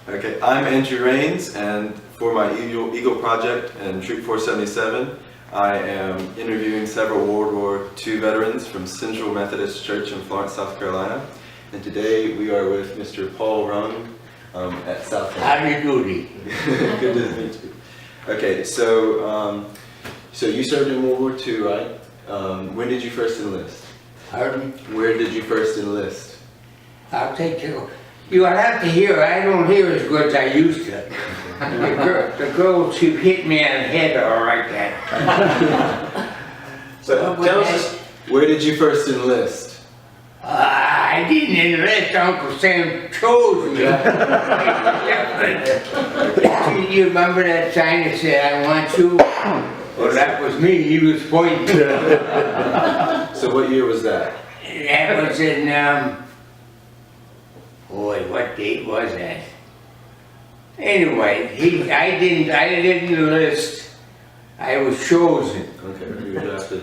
Okay, I'm Andrew Rains, and for my Eagle Project and Troop 477, I am interviewing several World War II veterans from Central Methodist Church in Florence, South Carolina. And today we are with Mr. Paul Rung at South Carolina. Howdy doody. Good to meet you. Okay, so you served in World War II, right? When did you first enlist? Pardon? Where did you first enlist? I'll take you. You will have to hear. I don't hear as good as I used to. The girl, she hit me on the head all like that. So tell us, where did you first enlist? I didn't enlist. Uncle Sam chose me. You remember that sign that said, "I want you"? Well, that was me. He was pointing. So what year was that? That was in, boy, what date was that? Anyway, I didn't enlist. I was chosen. Okay, you were drafted.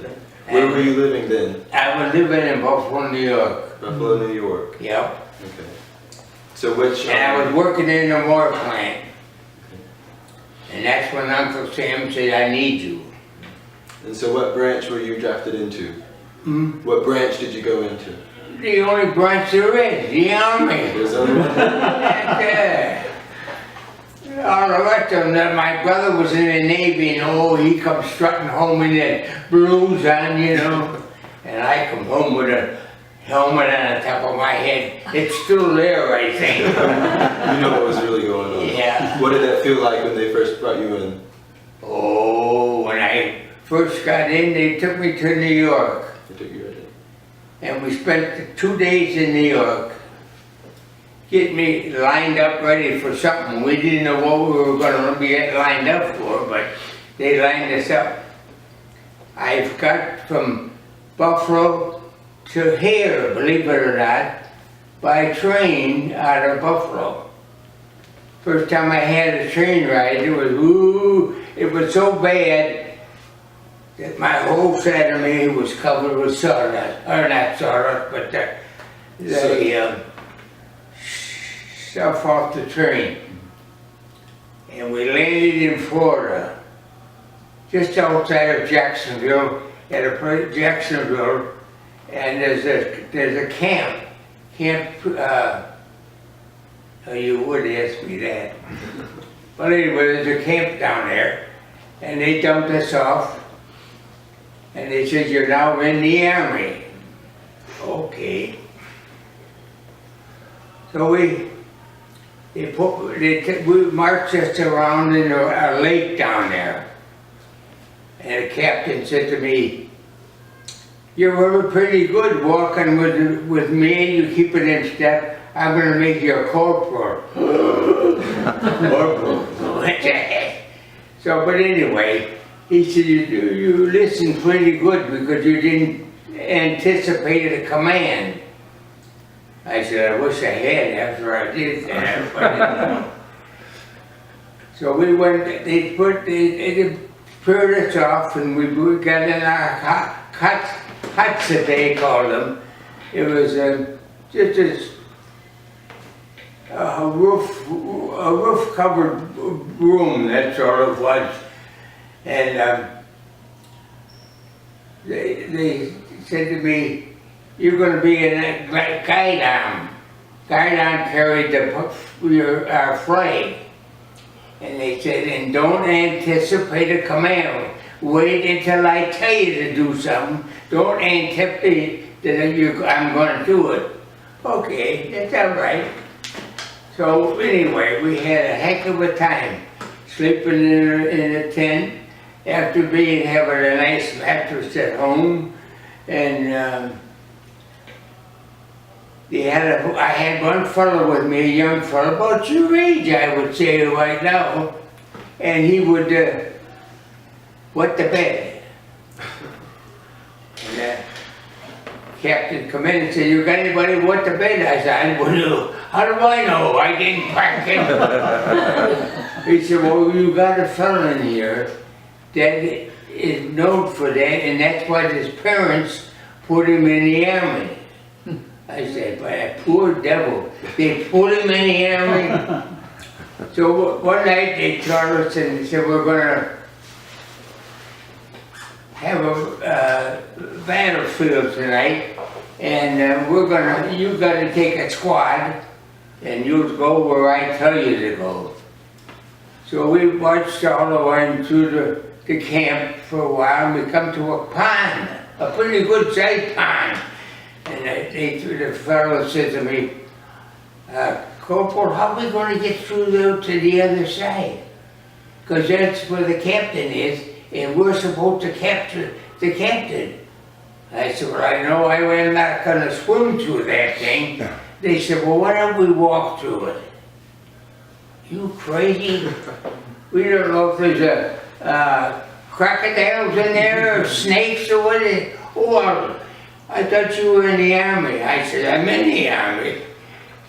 Where were you living then? I was living in Buffalo, New York. Buffalo, New York. Yep. Okay. So which? And I was working in the war plant. And that's when Uncle Sam said, "I need you." And so what branch were you drafted into? Hmm? What branch did you go into? The only branch there is, the Army. There's only one. All the rest of them, my brother was in the Navy, and oh, he come strutting home in that blues on, you know. And I come home with a helmet on the top of my head. It's still there, I think. You know what was really going on. Yeah. What did that feel like when they first brought you in? Oh, when I first got in, they took me to New York. They took you right in. And we spent 2 days in New York, getting me lined up ready for something. We didn't know what we were going to be lined up for, but they lined us up. I've got from Buffalo to here, believe it or not, by train out of Buffalo. First time I had a train ride, it was, ooh, it was so bad that my whole side of me was covered with sawdust, or not sawdust, but the stuff off the train. And we landed in Florida, just outside of Jacksonville, Jacksonville, and there's a camp. You would ask me that. But anyway, there's a camp down there, and they dumped us off. And they said, "You're now in the Army." Okay. So we marched us around in a lake down there. And the captain said to me, "You're really pretty good walking with me. You keep it in step. I'm going to make you a corporal." Corporal. So, but anyway, he said, you listened pretty good because you didn't anticipate a command. I said, "I wish I had after I did that." But so we went, they paired us off, and we got in our huts that they called them. It was just a roof covered room, that's all it was. And they said to me, "You're going to be in a guidon." Guidon carried our flag. And they said, "And don't anticipate a command. Wait until I tell you to do something. Don't anticipate that I'm going to do it." Okay, that's all right. So anyway, we had a heck of a time sleeping in a tent after having a nice mattress at home. And I had one fellow with me, a young fellow, about your age, I would say right now, and he would wet the bed. And captain come in and said, "You got anybody wet the bed?" I said, "Well, how do I know? I didn't crack it." He said, "Well, you got a fellow in here that is known for that, and that's why his parents put him in the Army." I said, "But that poor devil, they put him in the Army." So one night they told us and they said, we're gonna have a battlefield tonight, and you gotta take a squad, and you'll go where I tell you to go. So we marched all the way through the camp for a while, and we come to a pond, a pretty good sized pond. And the fellow said to me, Corporal, how are we going to get through there to the other side? Because that's where the captain is, and we're supposed to capture the captain. I said, well, I know I'm not going to swim through that thing. They said, well, why don't we walk through it? You crazy? We don't know if there's crocodiles in there, or snakes, or what is it? Oh, I thought you were in the army. I said, I'm in the army.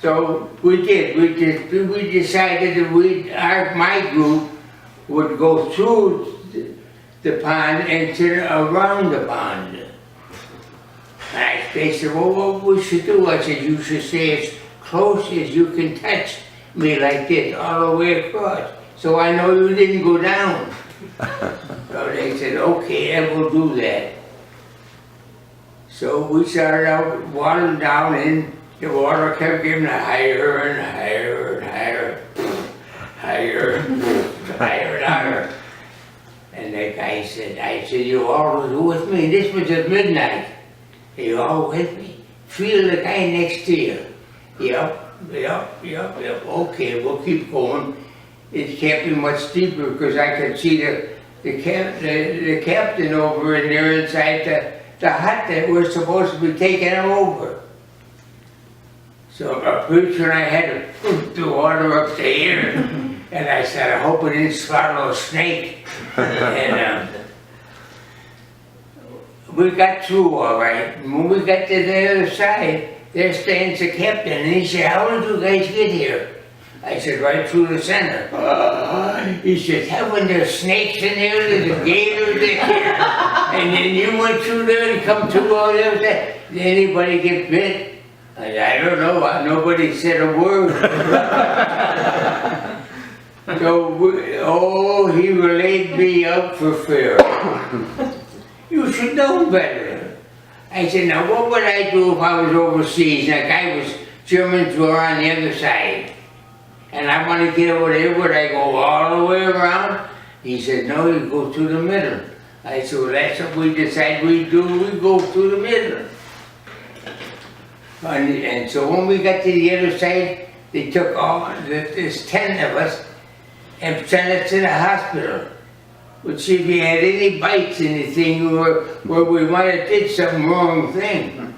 So we did. We decided that my group would go through the pond and around the pond. And they said, well, what we should do? I said, you should stay as close as you can touch me like this, all the way across. So I know you didn't go down. So they said, okay, I will do that. So we started out water down, and the water kept getting higher and higher and higher, higher, higher and higher. And the guy said, I said, you all with me? This was at midnight. You all with me? Feel the guy next to you. Yep. Okay, we'll keep going. It can't be much deeper because I could see the captain over in there inside the hut that we're supposed to be taking him over. So a preacher and I had to put the water up to here, and I said, I hope it didn't swallow a snake. And we got through all right. When we got to the other side, there stands the captain, and he said, how did you guys get here? I said, right through the center. He said, haven't there snakes in there? There's a gator there. And then you went through there and come through all the other side. Did anybody get bit? I don't know. Nobody said a word. So, he laid me up for fair. You should know better. I said, now what would I do if I was overseas? Like Germans were on the other side. And I want to get over there, would I go all the way around? He said, no, you go through the middle. I said, well, that's what we decide we do, we go through the middle. And so when we got to the other side, they took there's 10 of us and sent us to the hospital. But see if you had any bites in the thing where we might have did some wrong thing.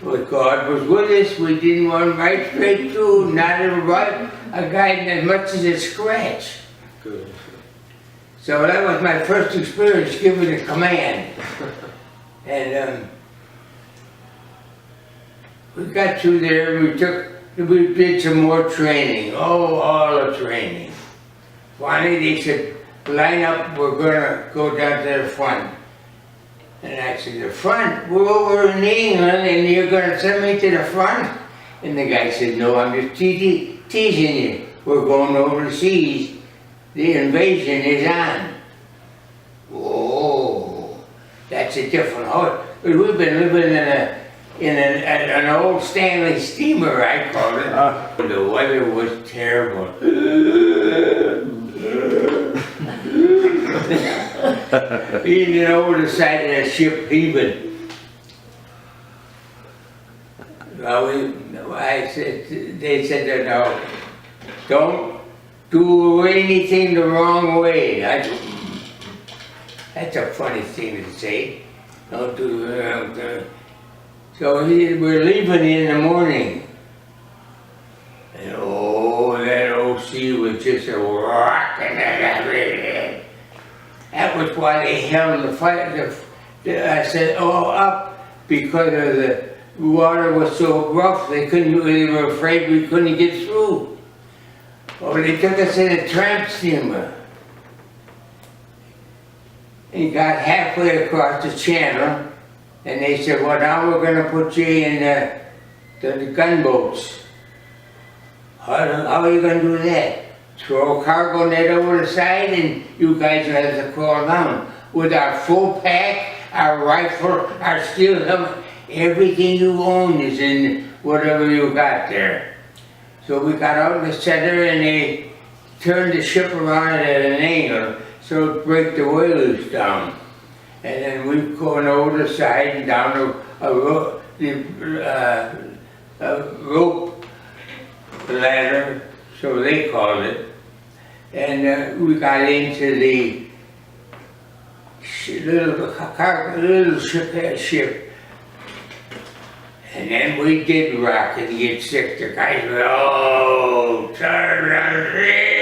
But God was with us, we didn't run right straight through, not a guy as much as a scratch. Good. So that was my first experience giving a command. And we got through there, we did some more training, all the training. Finally they said, line up, we're gonna go down to the front. And I said, the front? We're over in England and you're gonna send me to the front? And the guy said, no, I'm just teasing you. We're going overseas. The invasion is on. Oh, that's a different horse. But we've been living in an old Stanley steamer, I call it. The weather was terrible. Leaning over the side of the ship, heaving. They said, no, don't do anything the wrong way. That's a funny thing to say. Don't do the wrong thing. So we're leaving in the morning. And that old sea was just a rocking it. That was why they held the fight. I said, up because of the water was so rough. They were afraid we couldn't get through. Well, they took us in a tramp steamer and got halfway across the channel, and they said, well, now we're going to put you in the gunboats. How are you going to do that? throw a cargo net over the side, and you guys have to crawl down. With our full pack, our rifle, our steel helmet, everything you own is in whatever you got there. So we got out in the center, and they turned the ship around at an angle so it break the whales down. And then we going over the side and down a rope ladder, so they called it. And we got into the little ship. And then we did rock and get sick. The guys were, oh, turn around.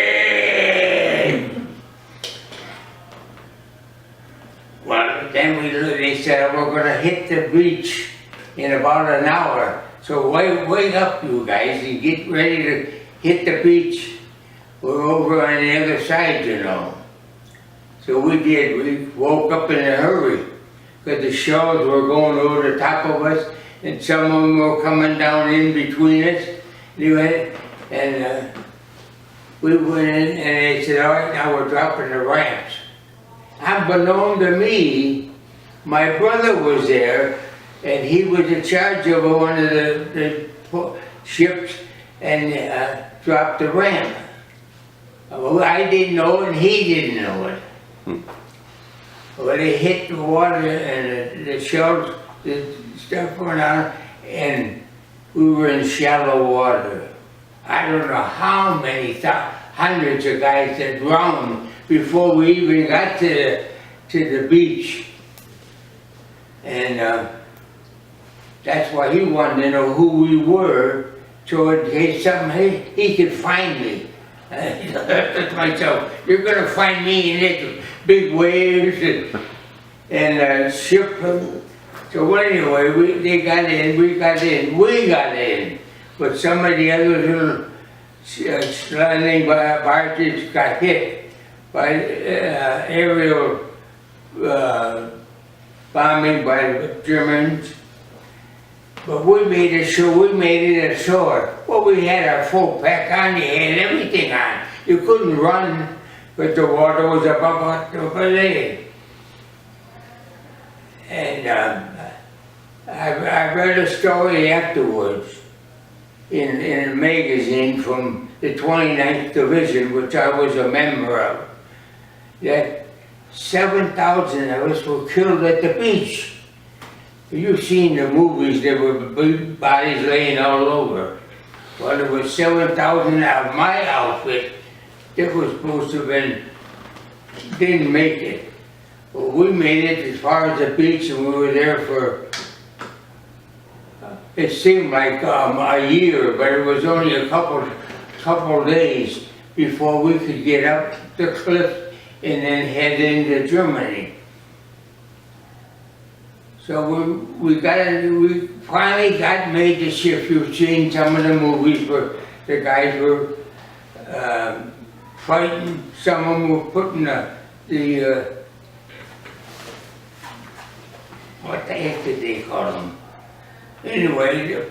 Well, then they said, we're going to hit the beach in about an hour. So wake up, you guys, and get ready to hit the beach. We're over on the other side, you know. So we did. We woke up in a hurry because the shells were going over the top of us, and some of them were coming down in between us. And we went in, and they said, all right, now we're dropping the ramps. Unbeknown to me, my brother was there, and he was in charge of one of the ships, and dropped the ramp. Well, I didn't know it, and he didn't know it. Well, they hit the water, and the shells, the stuff went on, and we were in shallow water. I don't know how many hundreds of guys that drowned before we even got to the beach. And that's why he wanted to know who we were, so in case something, he could find me. I thought to myself, you're going to find me in these big waves and ship. So anyway, they got in, we got in. But some of the other little landing barges got hit by aerial bombing by the Germans. But we made it ashore. Well, we had our full pack on, you had everything on. You couldn't run, but the water was above our leg. And I read a story afterwards in a magazine from the 29th Division, which I was a member of, that 7,000 of us were killed at the beach. You've seen the movies, there were big bodies laying all over. Well, there was 7,000 of my outfit that was supposed to have didn't make it. Well, we made it as far as the beach, and we were there for, it seemed like a year, but it was only a couple days before we could get up the cliff and then head into Germany. So we finally got made the ship. You've seen some of the movies where the guys were fighting. Some of them were putting what the heck did they call them? Anyway, the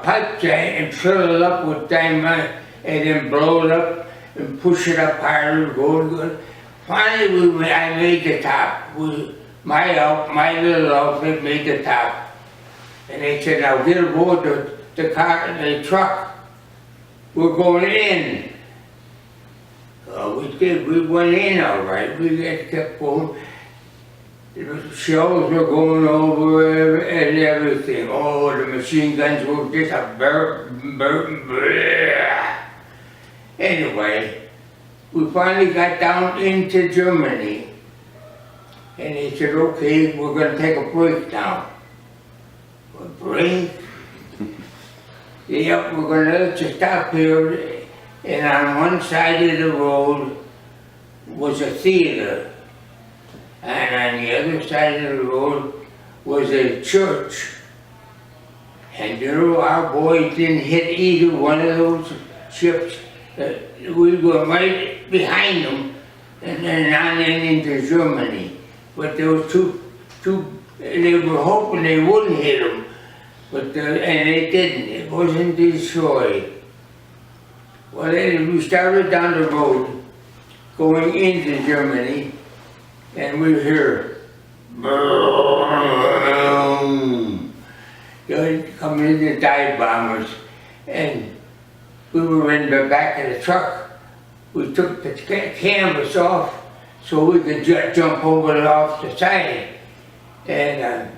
pipe giant and fill it up with dynamite and then blow it up and push it up higher, go. Finally, I made the top. My little outfit made the top. And they said, now get aboard the car, the truck. We're going in. We did, we went in all right. We just kept going. The shells were going over and everything. Oh, the machine guns were just a burp. Anyway, we finally got down into Germany. And they said, okay, we're going to take a break now. A break? Yep, we're going to let you stop here. And on one side of the road was a theater. And on the other side of the road was a church. And you know, our boys didn't hit either one of those ships. We were right behind them and then on into Germany. But there was two, they were hoping they wouldn't hit them, but and they didn't. It wasn't destroyed. Well, then we started down the road, going into Germany, and we hear, boom, coming in the dive bombers, and we were in the back of the truck. We took the canvas off so we could jump over it off the side. And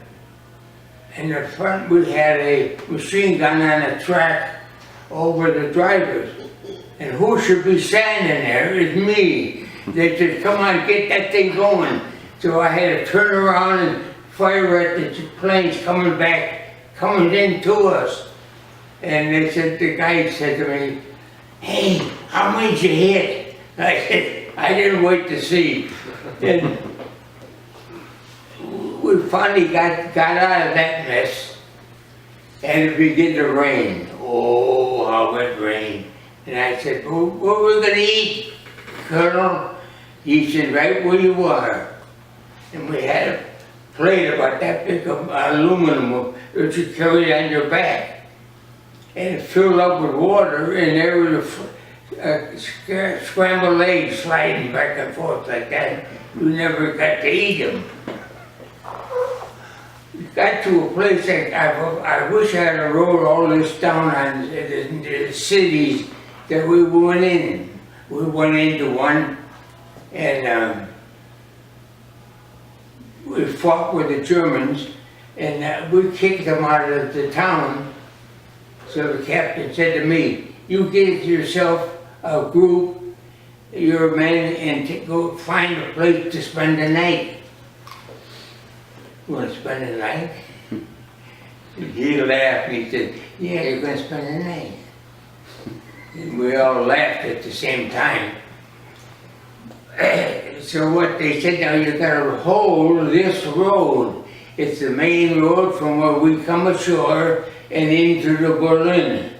in the front we had a machine gun on a track over the drivers. And who should be standing there is me. They said, come on, get that thing going. So I had to turn around and fire at the planes coming into us. And they said, the guy said to me, hey, how many did you hit? I said, I didn't wait to see. And we finally got out of that mess, and it began to rain. Oh, how it rained. And I said, well, what are we going to eat, Colonel? He said, right where you are. And we had a plate about that big of aluminum that you carried on your back. And it filled up with water, and there was a scrambled eggs sliding back and forth like that. You never got to eat them. We got to a place that I wish I had wrote all this down on the cities that we went in. We went into one, and we fought with the Germans, and we kicked them out of the town. So the captain said to me, you get yourself a group, your men, and go find a place to spend the night. You want to spend the night? He laughed and he said, yeah, you're going to spend the night. And we all laughed at the same time. So what they said, now you got to hold this road. It's the main road from where we come ashore and into the Berlin.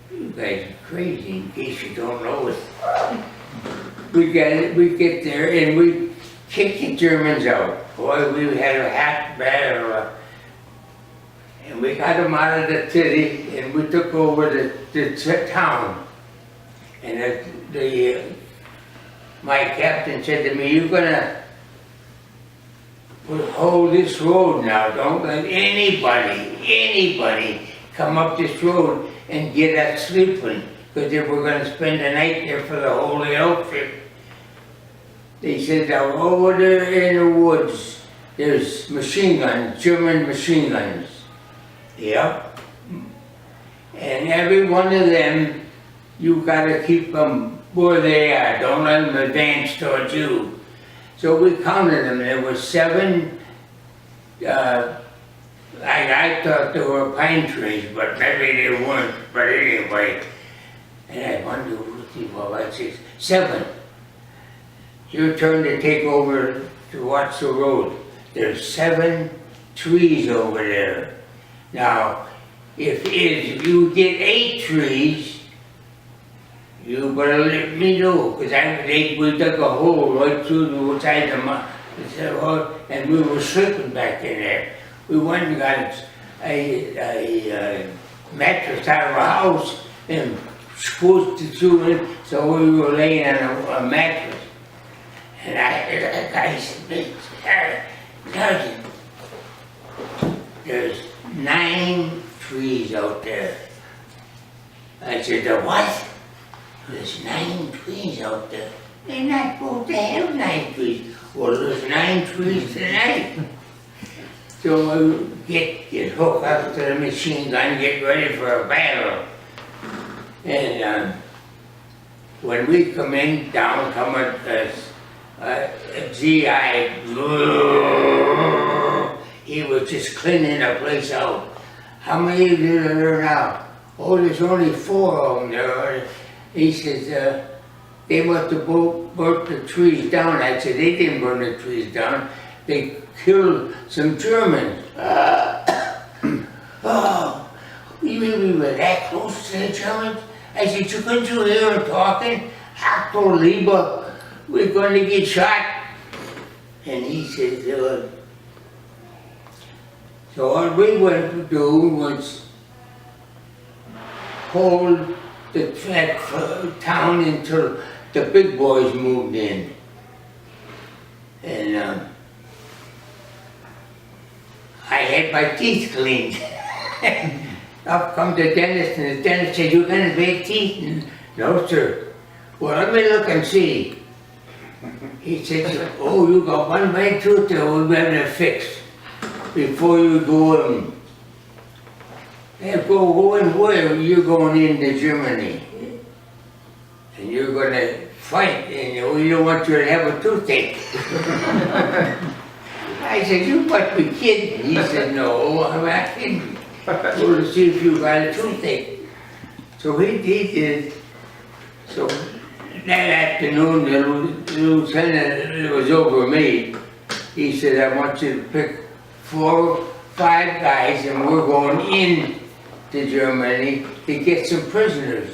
You guys are crazy, in case you don't know it. We get there and we kick the Germans out. Boy, we had a hot battle. And we got them out of the city and we took over the town. And my captain said to me, you're gonna hold this road now. Don't let anybody come up this road and get us sleeping. Because if we're gonna spend the night there for the Holy Outfit. They said, now over there in the woods, there's machine guns, German machine guns. Yep. And every one of them, you gotta keep them where they are. Don't let them advance towards you. So we counted them. There were 7, I thought they were pine trees, but maybe they weren't. But anyway, and I wonder, well, that's 7. Your turn to take over to watch the road. There's 7 trees over there. Now, if you get 8 trees, you better let me know, because we dug a hole right through the side of the mountain, and we were sleeping back in there. We went and got a mattress out of a house and squished it through it, so we were laying on a mattress. And the guy said, Sergeant, there's 9 trees out there. I said, the what? There's 9 trees out there. They're not supposed to have 9 trees. Well, there's 9 trees tonight. So we get hooked up to the machine gun, get ready for a battle. And when we come in, down come a GI, he was just cleaning the place out. How many of you are there now? Oh, there's only 4 of them there. He says, they must have burnt the trees down. I said, they didn't burn the trees down. They killed some Germans. Oh, you mean we were that close to the Germans? I said, couldn't you hear them talking? Achtung, Lieber, we're going to get shot. And he said, so what we went to do was hold that town until the big boys moved in. And I had my teeth cleaned. Up come the dentist, and the dentist said, "You got any bad teeth?" And, "No, sir." "Well, let me look and see." He said, "Oh, you got one bad tooth that we'll be able to fix before you go in." "Yeah, go in where? You're going into Germany. And you're going to fight, and we don't want you to have a toothache." I said, "You must be kidding." He said, "No, I'm not kidding. Go to see if you got a toothache." So he did. So that afternoon, the lieutenant, it was over me. He said, "I want you to pick 4 or 5 guys, and we're going in to Germany to get some prisoners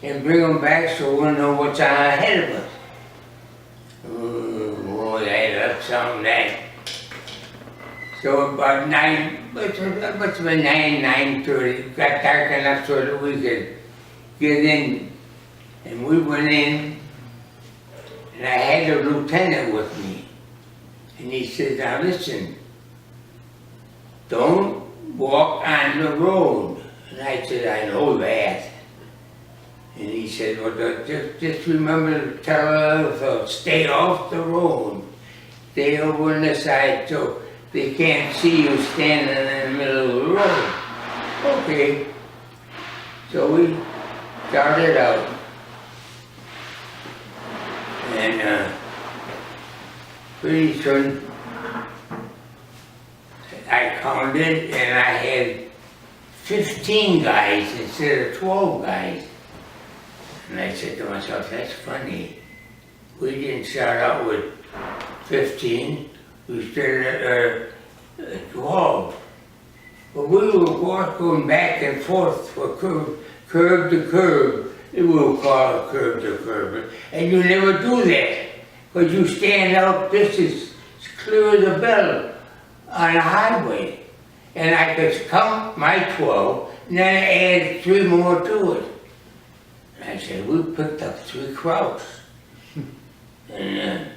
and bring them back so we'll know what's ahead of us." Oh, that something that. So about 9:30, got dark enough so that we could get in. And we went in, and I had a lieutenant with me. And he said, "Now listen, don't walk on the road." And I said, "I know that." And he said, "Well, just remember to tell the other folks, stay off the road. Stay over on the side so they can't see you standing in the middle of the road." Okay. So we started out. And pretty soon I counted, and I had 15 guys instead of 12 guys. And I said to myself, "That's funny. We didn't start out with 15. We started at 12. But we were going back and forth for curb to curb. We will call it curb to curb. And you never do that, because you stand out just as clear as a bell on a highway. And I could count my 12, and then I add 3 more to it. And I said, "We picked up 3 crowds." And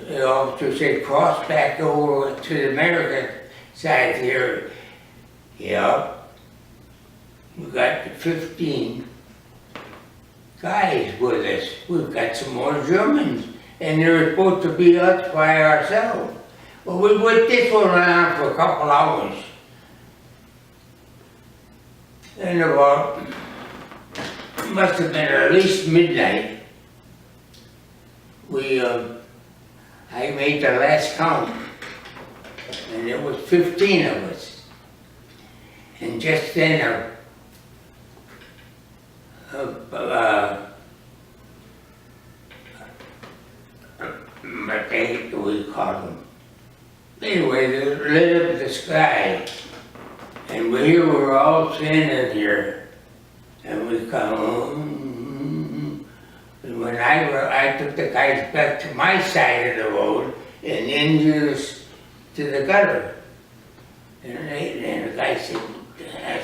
the officer said, "Cross back over to the American side here." Yeah. We got 15 guys with us. We've got some more Germans, and they're supposed to be us by ourselves. Well, we put this one around for a couple hours. And about, it must have been at least midnight, I made the last count, and there was 15 of us. And just then what the heck do we call them? Anyway, they lit up the sky, and we were all standing here, and we come, and when I took the guys back to my side of the road and into to the gutter, and the guy said,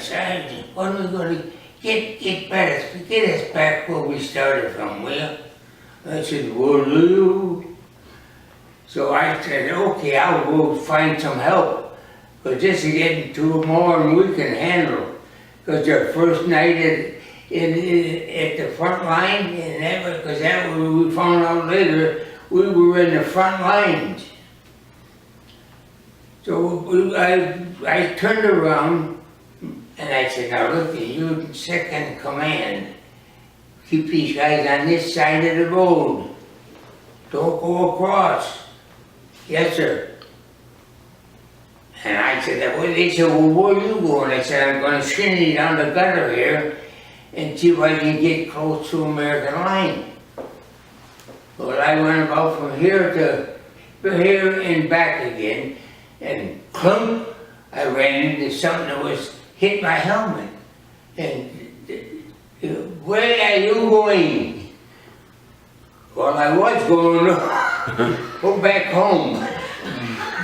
"Sergeant, when are we going to get us back where we started from, will you?" I said, "Will you?" So I said, "Okay, I'll go find some help, but this is getting too more than we can handle." Because our first night at the front line, and because that we found out later, we were in the front lines. So I turned around and I said, "Now look, you second command, keep these guys on this side of the road. Don't go across." "Yes, sir." And I said, well, they said, "Well, where are you going?" I said, "I'm going to shinny down the gutter here and see if I can get close to American line." Well, I went about from here to here and back again, and clunk, I ran into something that was hit my helmet. And "Where are you going?" Well, I was going to go back home.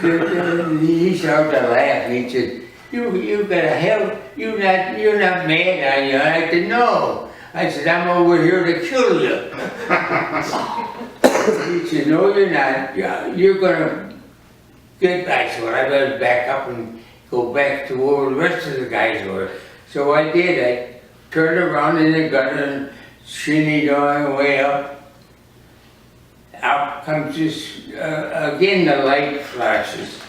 He started to laugh. He said, you gotta help, you're not mad, are you? I said, no. I said, I'm over here to kill you. He said, no, you're not. You're gonna get back. So I better back up and go back to where the rest of the guys were. So I did. I turned around in the gutter and shinnied on way up. Out comes this, again the light flashes.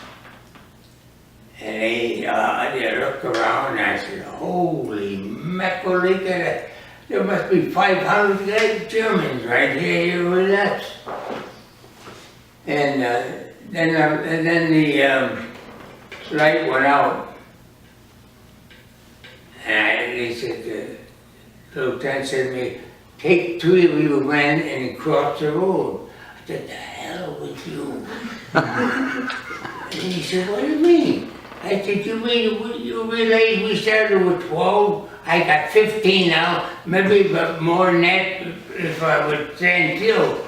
And they looked around and I said, holy mackerel, look at that. There must be 500 great Germans right here with us. And then the light went out. And he said, the lieutenant said to me, take 3 of you men and cross the road. I said, the hell with you. And he said, what do you mean? I said, you realize we started with 12? I got 15 now, maybe but more than that if I would stand still.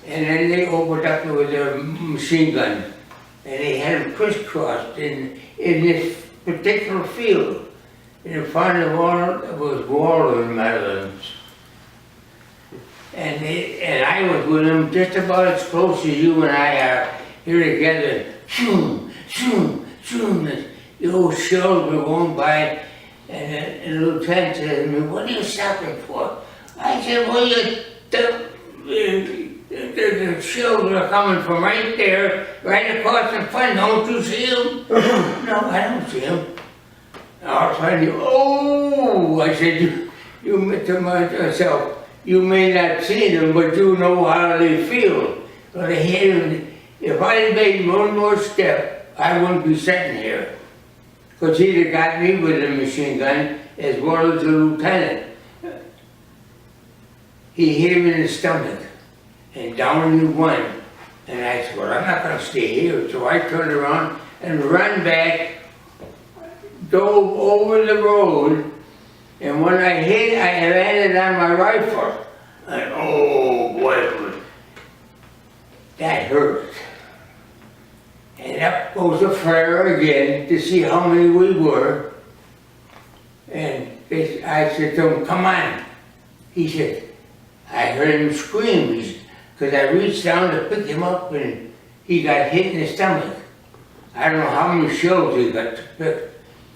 And then they opened up with a machine gun. And they had them crisscrossed in this particular field. In front of it was watermelons. And I was with them just about as close as you and I are here together. Shoom, shoom, shoom. The old shells were going by. And the lieutenant said to me, what are you stopping for? I said, well, the shells are coming from right there, right across the front. Don't you see them? No, I don't see them. All of a sudden, oh, I said, you to myself, you may not see them, but you know how they feel. But if I had made one more step, I wouldn't be sitting here. Because he'd have got me with a machine gun as well as the lieutenant. He hit him in the stomach, and down he went. And I said, well, I'm not going to stay here. So I turned around and ran back, dove over the road, and when I hit, I landed on my rifle. And oh boy, that hurt. And up goes the flare again to see how many we were. And I said to him, come on. He said, I heard him scream because I reached down to pick him up and he got hit in the stomach. I don't know how many shells he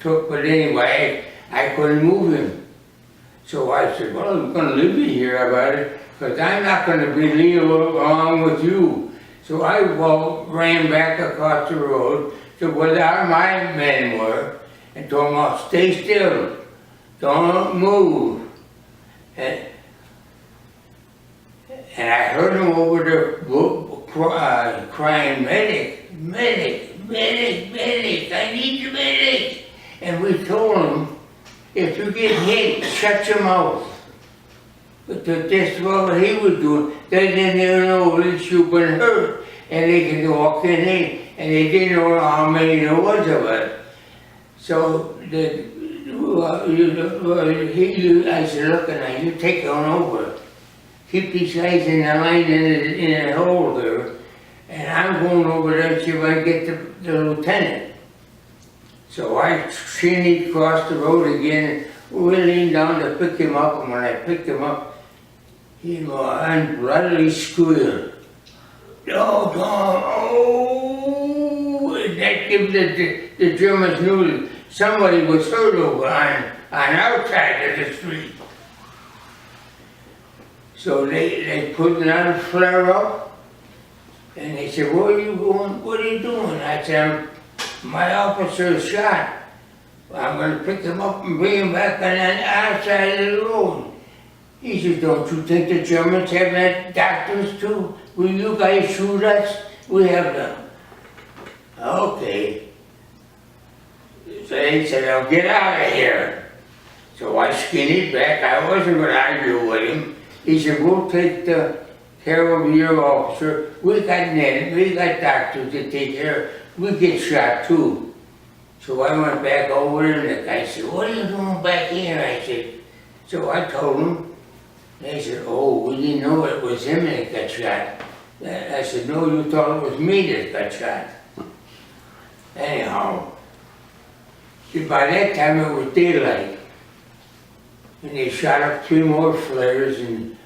took, but anyway, I couldn't move him. So I said, well, I'm going to leave you here about it because I'm not going to be leaving along with you. So I ran back across the road to where my men were and told them, oh, stay still, don't move. And I heard them over there crying, medic, medic, medic, medic, I need the medic. And we told them, if you get hit, shut your mouth. But that's what he was doing. They didn't even know that you've been hurt. And they could walk in there, and they didn't know how many there was of it. So I said, look, now you take on over. Keep these guys in the line in a hole there. And I'm going over there and see if I can get the lieutenant. So I shinnied across the road again, we leaned down to pick him up, and when I picked him up, he bloodily squealed. Oh, oh, that gives the Germans knew that somebody was hurt over on our side of the street. So they put another flare up, and they said, where are you going? What are you doing? I said, my officer is shot. I'm going to pick him up and bring him back on our side of the road. He said, don't you think the Germans have that doctors too? Will you guys shoot us? We have them. Okay. So he said, I'll get out of here. So I skinnied back. I wasn't going to argue with him. He said, we'll take care of your officer. We got doctors to take care. We get shot too. So I went back over there, and the guy said, what are you doing back here? I said, so I told him. They said, oh, we didn't know it was him that got shot. I said, no, you thought it was me that got shot. Anyhow, By that time it was daylight. And they shot up 3 more flares and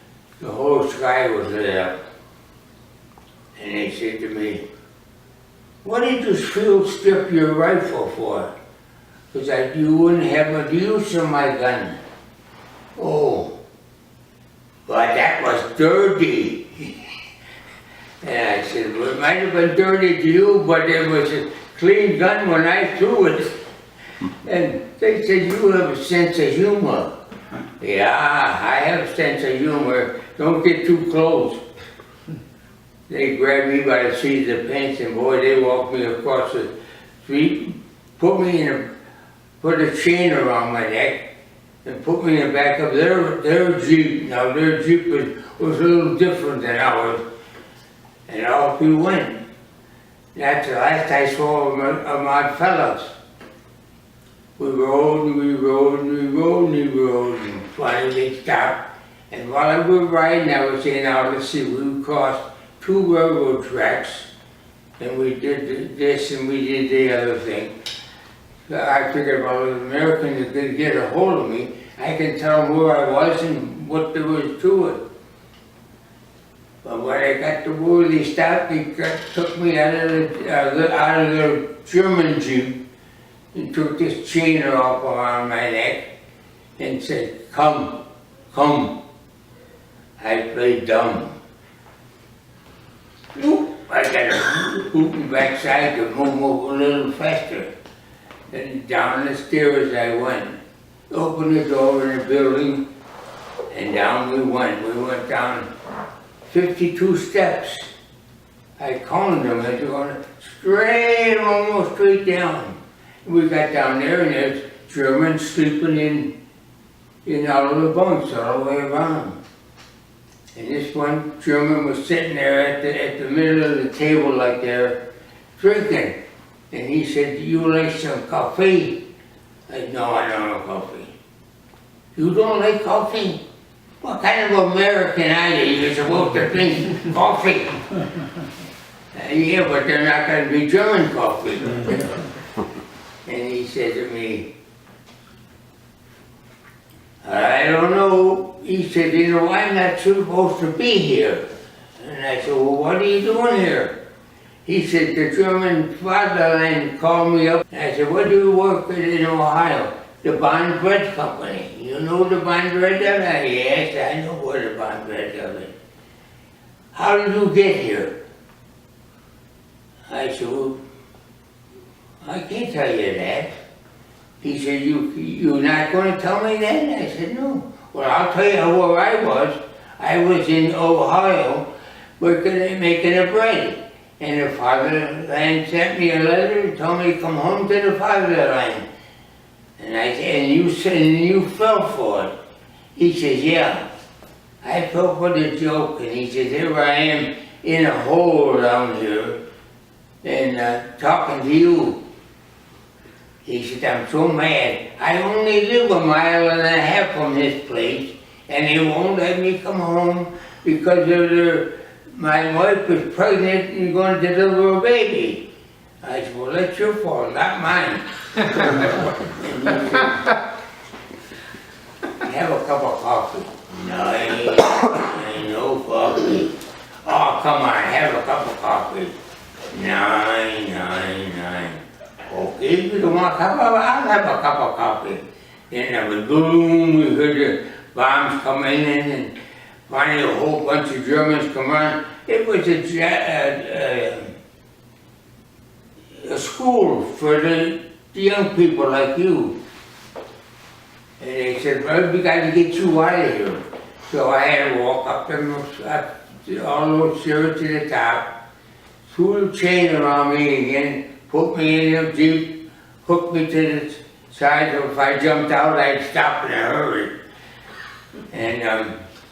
the whole sky was lit up. And they said to me, "What did you field strip your rifle for?" Because you wouldn't have a use of my gun. Oh, but that was dirty. And I said, "Well, it might have been dirty to you, but it was a clean gun when I threw it." And they said, "You have a sense of humor." Yeah, I have a sense of humor. Don't get too close. They grabbed me by the seat of the pants and boy, they walked me across the street, put a chain around my neck and put me in the back of their Jeep. Now their Jeep was a little different than ours. And off we went. That's the last I saw of my fellows. We rode and we rode and we rode and we rode and finally they stopped. And while we were riding, I was saying, "Now let's see, we crossed 2 railroad tracks and we did this and we did the other thing." So I figured, well, if Americans could get a hold of me, I can tell them where I was and what there was to it. But when I got to where they stopped, they took me out of the German Jeep and took this chain off around my neck and said, "Come, come." I played dumb. Whoop, I got a whooping backside to move a little faster. And down the stairs I went. Opened the door in the building and down we went. We went down 52 steps. I counted them as we went straight, almost straight down. We got down there and there's Germans sleeping in all of the bunks all the way around. And this one German was sitting there at the middle of the table like they're drinking. And he said, "Do you like some coffee?" I said, "No, I don't like coffee." "You don't like coffee? What kind of American are you? You're supposed to drink coffee." "Yeah, but they're not going to be German coffee." And he said to me, "I don't know." He said, "You know, I'm not supposed to be here." And I said, "Well, what are you doing here?" He said, "The German fatherland called me up." And I said, "What do you work with in Ohio?" "The Bond Bread Company." "You know the Bond Bread Company?" "Yes, I know where the Bond Bread Company." "How did you get here?" I said, "Well, I can't tell you that." He said, you're not going to tell me that?" And I said, "No." "Well, I'll tell you where I was. I was in Ohio making a bread. And the fatherland sent me a letter and told me to come home to the fatherland." And I said, "And you fell for it?" He says, "Yeah, I fell for the joke." And he says, "Here I am in a hole down here and talking to you." He said, "I'm so mad. I only live 1.5 miles from this place and they won't let me come home because my wife is pregnant and going to deliver a baby." I said, "Well, that's your fault, not mine." And he said, "Have a cup of coffee." "No, ain't no coffee." "Oh, come on, have a cup of coffee." "9. "Okay, if you don't want a cup of, I'll have a cup of coffee." Then there was boom, we heard the bombs coming in and finally a whole bunch of Germans come around. It was a school for the young people like you. And they said, "Well, we got to get you out of here." So I had to walk up all those stairs to the top, threw the chain around me again, put me in the Jeep, hooked me to the side, so if I jumped out, I'd stop in a hurry. And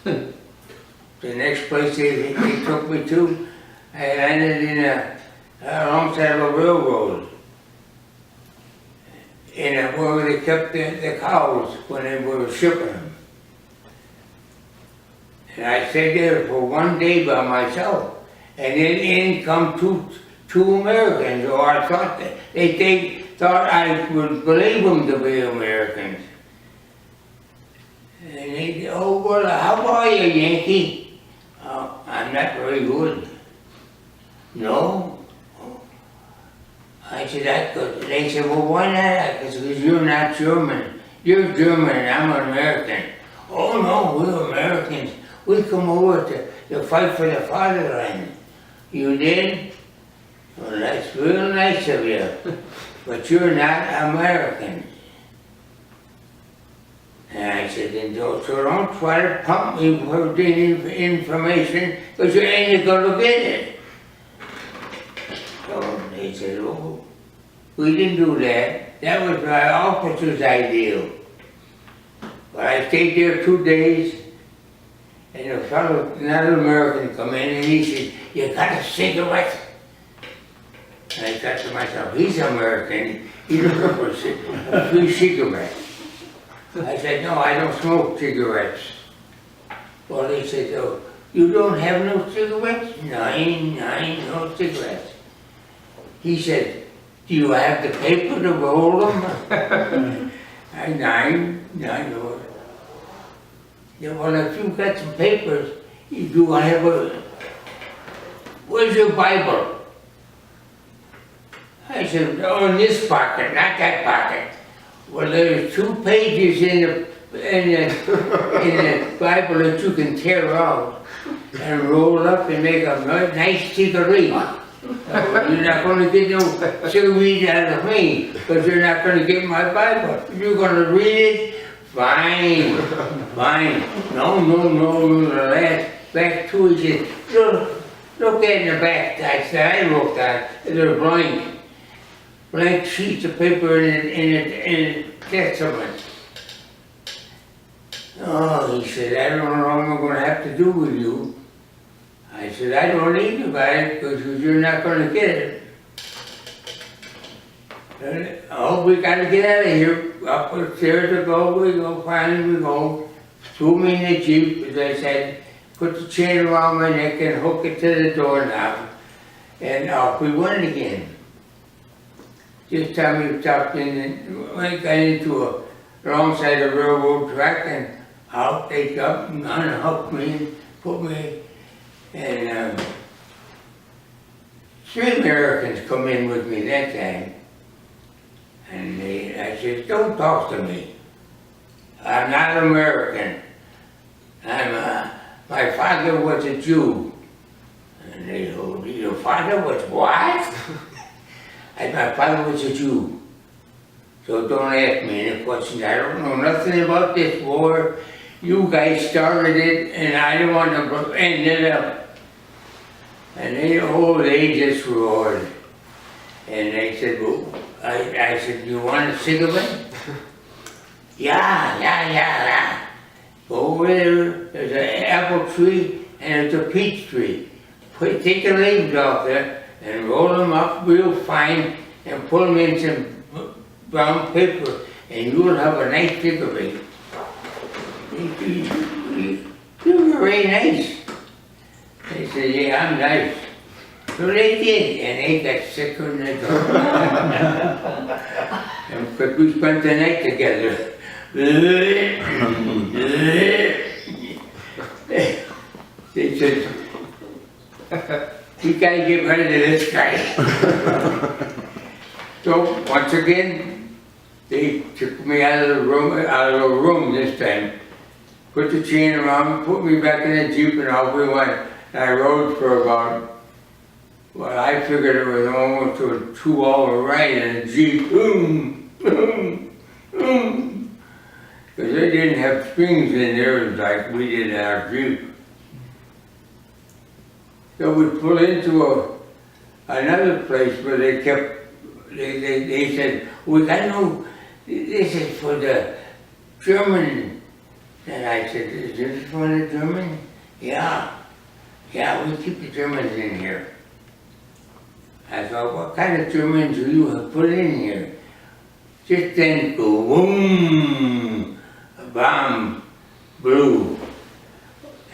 the next place they took me to, I landed in alongside of a railroad. Where they kept the cows when they were shipping them. And I stayed there for 1 day by myself. And then in come two Americans, or I thought that they thought I would believe them to be Americans. And they said, oh, well, how are you, Yankee? Oh, I'm not very good. No? I said, that's good. They said, well, why not? Because you're not German. You're German and I'm American. Oh, no, we're Americans. We come over to fight for the fatherland. You did? Well, that's real nice of you. But you're not American. And I said, so don't try to pump me for the information, because you ain't gonna get it. So they said, oh, we didn't do that. That was my officer's idea. But I stayed there 2 days, and a fellow, another American, come in and he said, you got a cigarette? And I thought to myself, he's American, he's looking for a free cigarette. I said, no, I don't smoke cigarettes. Well, they said, oh, you don't have no cigarettes? Nine, no cigarettes. He said, do you have the paper to roll them? Nine, no. Yeah, well, if you've got some papers, you do have a, where's your Bible? I said, oh, in this pocket, not that pocket. Well, there's 2 pages in the Bible that you can tear out and roll up and make a nice cigarette. You're not going to get no cigarette out of me, because you're not going to get my Bible. If you're going to read it, fine. No, the last back 2, he said, look at the back. I said, I looked at it, they're blank sheets of paper in a testament. Oh, he said, I don't know what I'm going to have to do with you. I said, I don't need to buy it because you're not going to get it. Oh, we got to get out of here. Up the stairs we go, finally we go. Threw me in the Jeep, as I said, put the chain around my neck and hook it to the doorknob. And off we went again. This time we stopped in and got into a wrong side of the railroad track, and out they up and unhooked me and put me, and 3 Americans come in with me that time. And I said, don't talk to me. I'm not American. My father was a Jew. And they told me, your father was what? And my father was a Jew. So don't ask me any questions. I don't know nothing about this war. You guys started it, and I don't want to end it up. And they just roared. And they said, well, I said, you want a cigarette? Yeah. Go over there's an apple tree and there's a peach tree. Take the leaves off there and roll them up real fine and put them in some brown paper, and you'll have a nice cigarette. You're very nice. They said, yeah, I'm nice. So they did, and they got sicker than they got. Because we spent the night together. They said, we gotta get rid of this guy. So once again, they took me out of the room this time, put the chain around, put me back in the Jeep, and off we went. And I rode for about, well, I figured it was almost a 2-hour ride in a Jeep. Because they didn't have springs in theirs like we did in our Jeep. So we pulled into another place where they said, we got no, this is for the German. And I said, is this for the German? Yeah, we keep the Germans in here. I thought, what kind of Germans do you have put in here? Just then go boom, a bomb blew.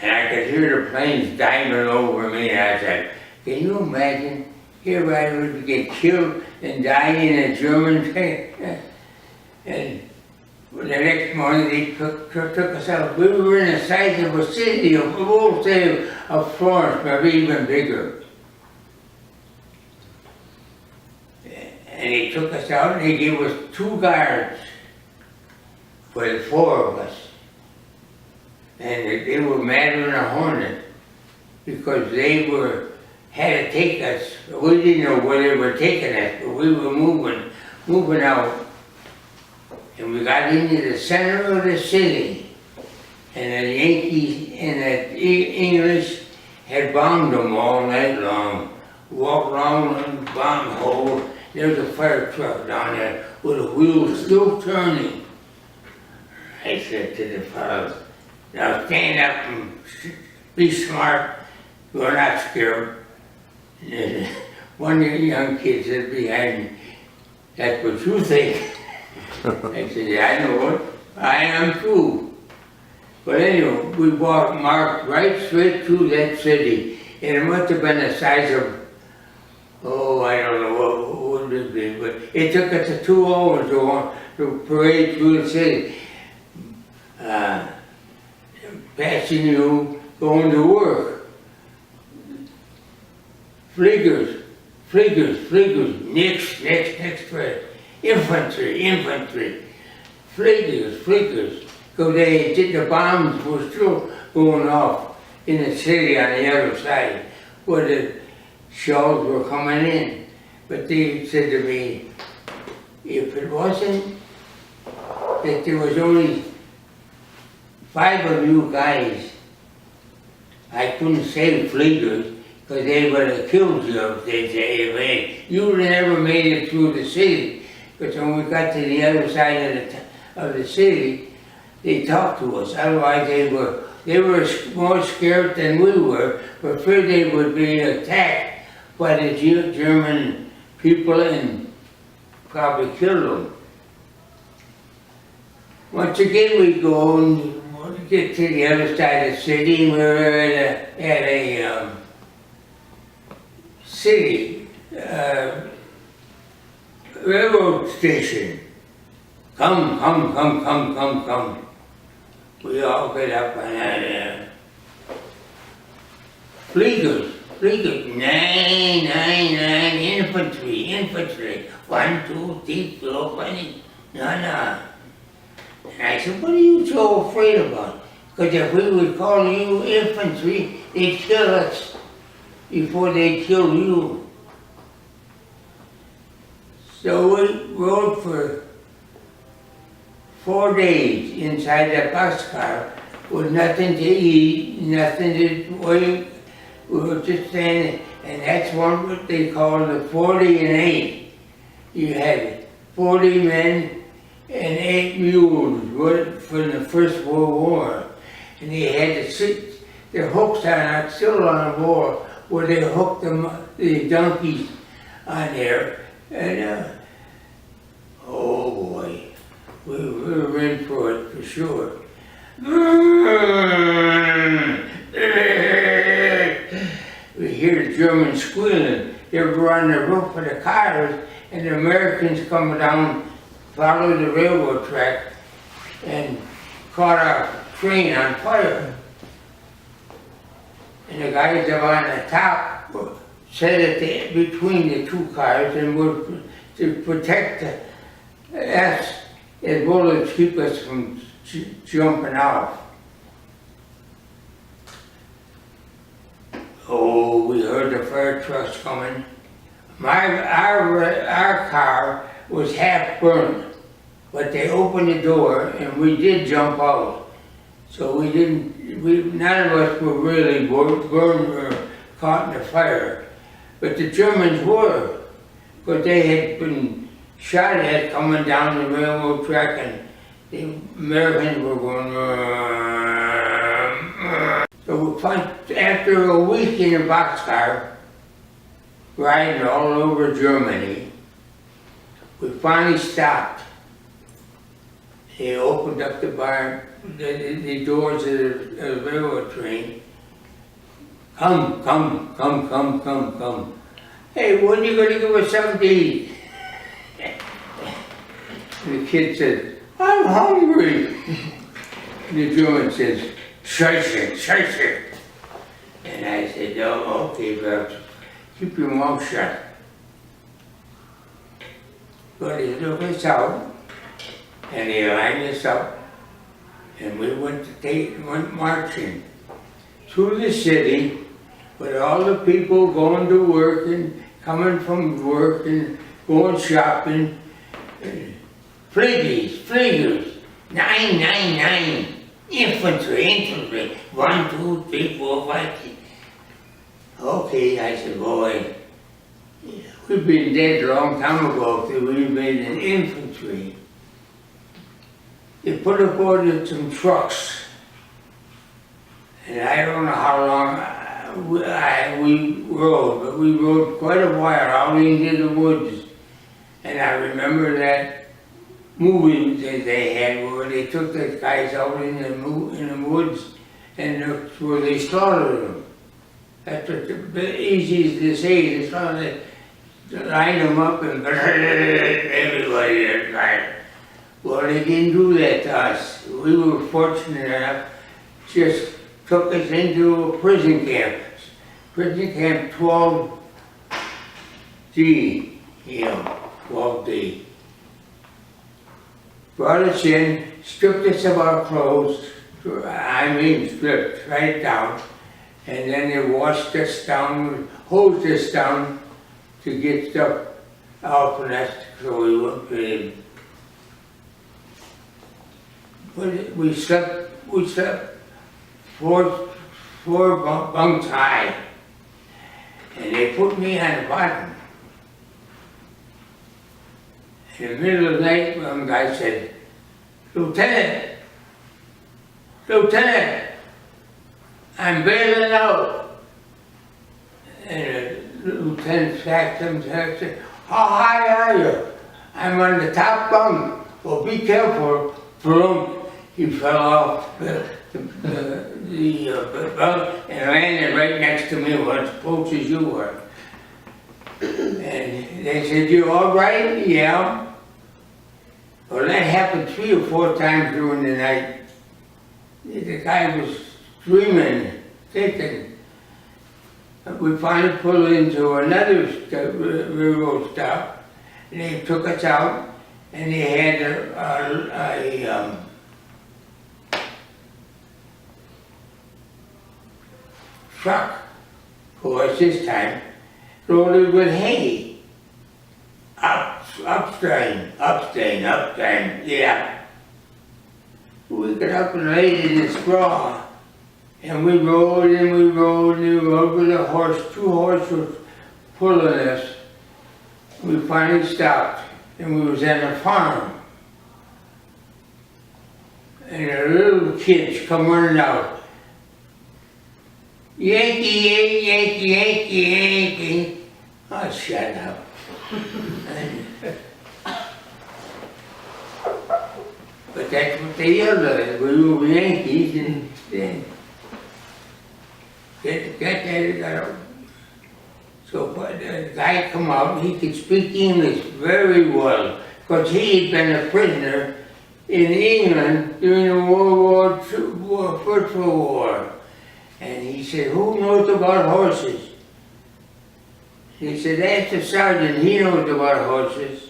And I could hear the planes diving over me, and I said, can you imagine here I would get killed and die in a German tank. And the next morning they took us out. We were in the size of a city, a whole city of Florence, maybe even bigger. And they took us out and they gave us 2 guards for the 4 of us. And they were madder than a hornet because they had to take us. We didn't know where they were taking us, but we were moving out. And we got into the center of the city, and the Yankees and the English had bombed them all night long. Walked around the bomb hole, there was a fire truck down there with the wheels still turning. I said to the fellows, now stand up and be smart, we're not scared. And one of the young kids said behind me, that's what you think. I said, yeah, I know it. I am too. But anyway, we marched right straight through that city. And it must have been the size of, I don't know what would it be, but it took us 2 hours to parade through the city. Passing you, going to work. Fliegers, next for infantry, fliegers. So the bombs were still going off in the city on the other side where the shells were coming in. But they said to me, if it wasn't that there was only 5 of you guys, I couldn't save fliegers because they would have killed you if they say, you would have never made it through the city. Because when we got to the other side of the city, they talked to us. Otherwise, they were more scared than we were, for fear they would be attacked by the German people and probably kill them. Once again, we go and get to the other side of the city. We were at a city railroad station. Come. We all get up and fliegers, 9, infantry, 1, 2, 3, 4, 20, no. And I said, what are you so afraid about? Because if we would call you infantry, they'd kill us before they kill you. So we rode for 4 days inside the boxcar with nothing to eat, nothing to wait. We were just standing, and that's what they call the 40 and 8. You had 40 men and 8 mules from the First World War. And they had to sit, their hooks are still on the wall, where they hooked the donkeys on there. And oh boy, we were in for it for sure. We hear the Germans squealing. They were on the roof of the cars, and the Americans coming down, followed the railroad track, and caught a train on fire. And the guys up on the top set it between the 2 cars and were to protect us as bullets keep us from jumping off. Oh, we heard the fire trucks coming. Our car was half burned, but they opened the door and we did jump out. So none of us were really burned or caught in the fire. But the Germans were, because they had been shot at coming down the railroad track, and the Americans were going. So after a week in a boxcar, riding all over Germany, we finally stopped. They opened up the doors of the railroad train. Come. hey, when are you gonna give us something to eat? The kid said, I'm hungry. The German says, Scheiße, Scheiße. And I said, oh, okay, but keep your mouth shut. But he took us out, and he lined us up, and we went marching through the city with all the people going to work and coming from work and going shopping. Fliegers, 999, infantry, 1, 2, 3, 4, 5, 6. Okay, I said, boy, we've been dead a long time ago if we've been in infantry. They put aboard some trucks, and I don't know how long we rode, but we rode quite a while out into the woods. And I remember that movie that they had where they took the guys out in the woods, and that's where they slaughtered them. That's what the easiest to say. They slaughtered, they lined them up and everybody died. Well, they didn't do that to us. We were fortunate enough, just took us into a prison camp. Prison camp 12D, 12D. Brought us in, stripped us of our clothes, stripped right down, and then they washed us down, hosed us down to get stuff out from us so we wouldn't bleed. We slept four bunks high, and they put me on the bottom. In the middle of the night, one guy said, Lieutenant, I'm bailing out. And the lieutenant sacked him and said, how high are you? I'm on the top bunk. Well, be careful. Rung. He fell off the bunk and landed right next to me, as close as you were. And they said, you all right? Yeah. Well, that happened 3 or 4 times during the night. The guy was screaming, thinking. We finally pulled into another railroad stop, and they took us out, and they had a truck for us this time, loaded with hay. Upstream, yeah. We got up and laid in the straw, and we rode and we rode and we rode with a horse. 2 horses pulling us. We finally stopped, and we was at a farm. And the little kids come running out. Yankee, Yankee, Yankee, Yankee. Oh, shut up. But that's what they yelled at us. We were Yankees, and then so the guy come out, he could speak English very well, because he had been a prisoner in England during the First World War. And he said, who knows about horses? He said, ask the sergeant, he knows about horses.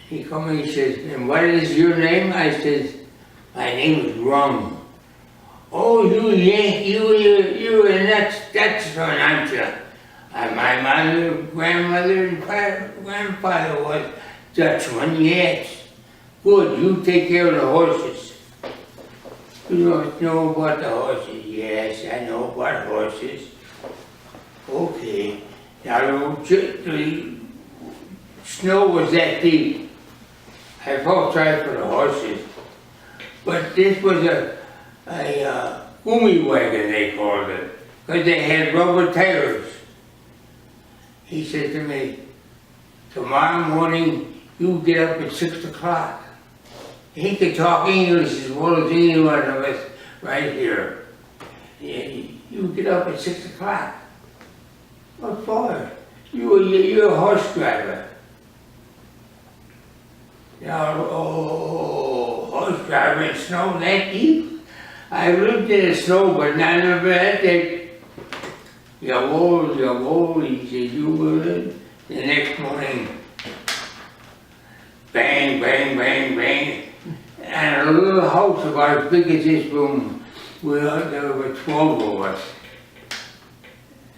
He come and he says, and what is your name? I says, my name is Rung. Oh, you Yankee, you're a Dutchman, aren't you? My mother, grandmother, and grandfather was Dutchman, yes. Good, you take care of the horses. You don't know about the horses? Yes, I know about horses. Okay. Now, the snow was that deep. I felt sorry for the horses. But this was a gummy wagon, they called it, because they had rubber tires. He said to me, tomorrow morning, you get up at 6 o'clock. He could talk English as well as any one of us right here. You get up at 6 o'clock. What for? You're a horse driver. Now, oh, horse driver in snow that deep? I lived in the snow, but I never had that. Jawohl, he said, you will. The next morning, bang, bang, bang, bang. And a little house about as big as this room. There were 12 of us.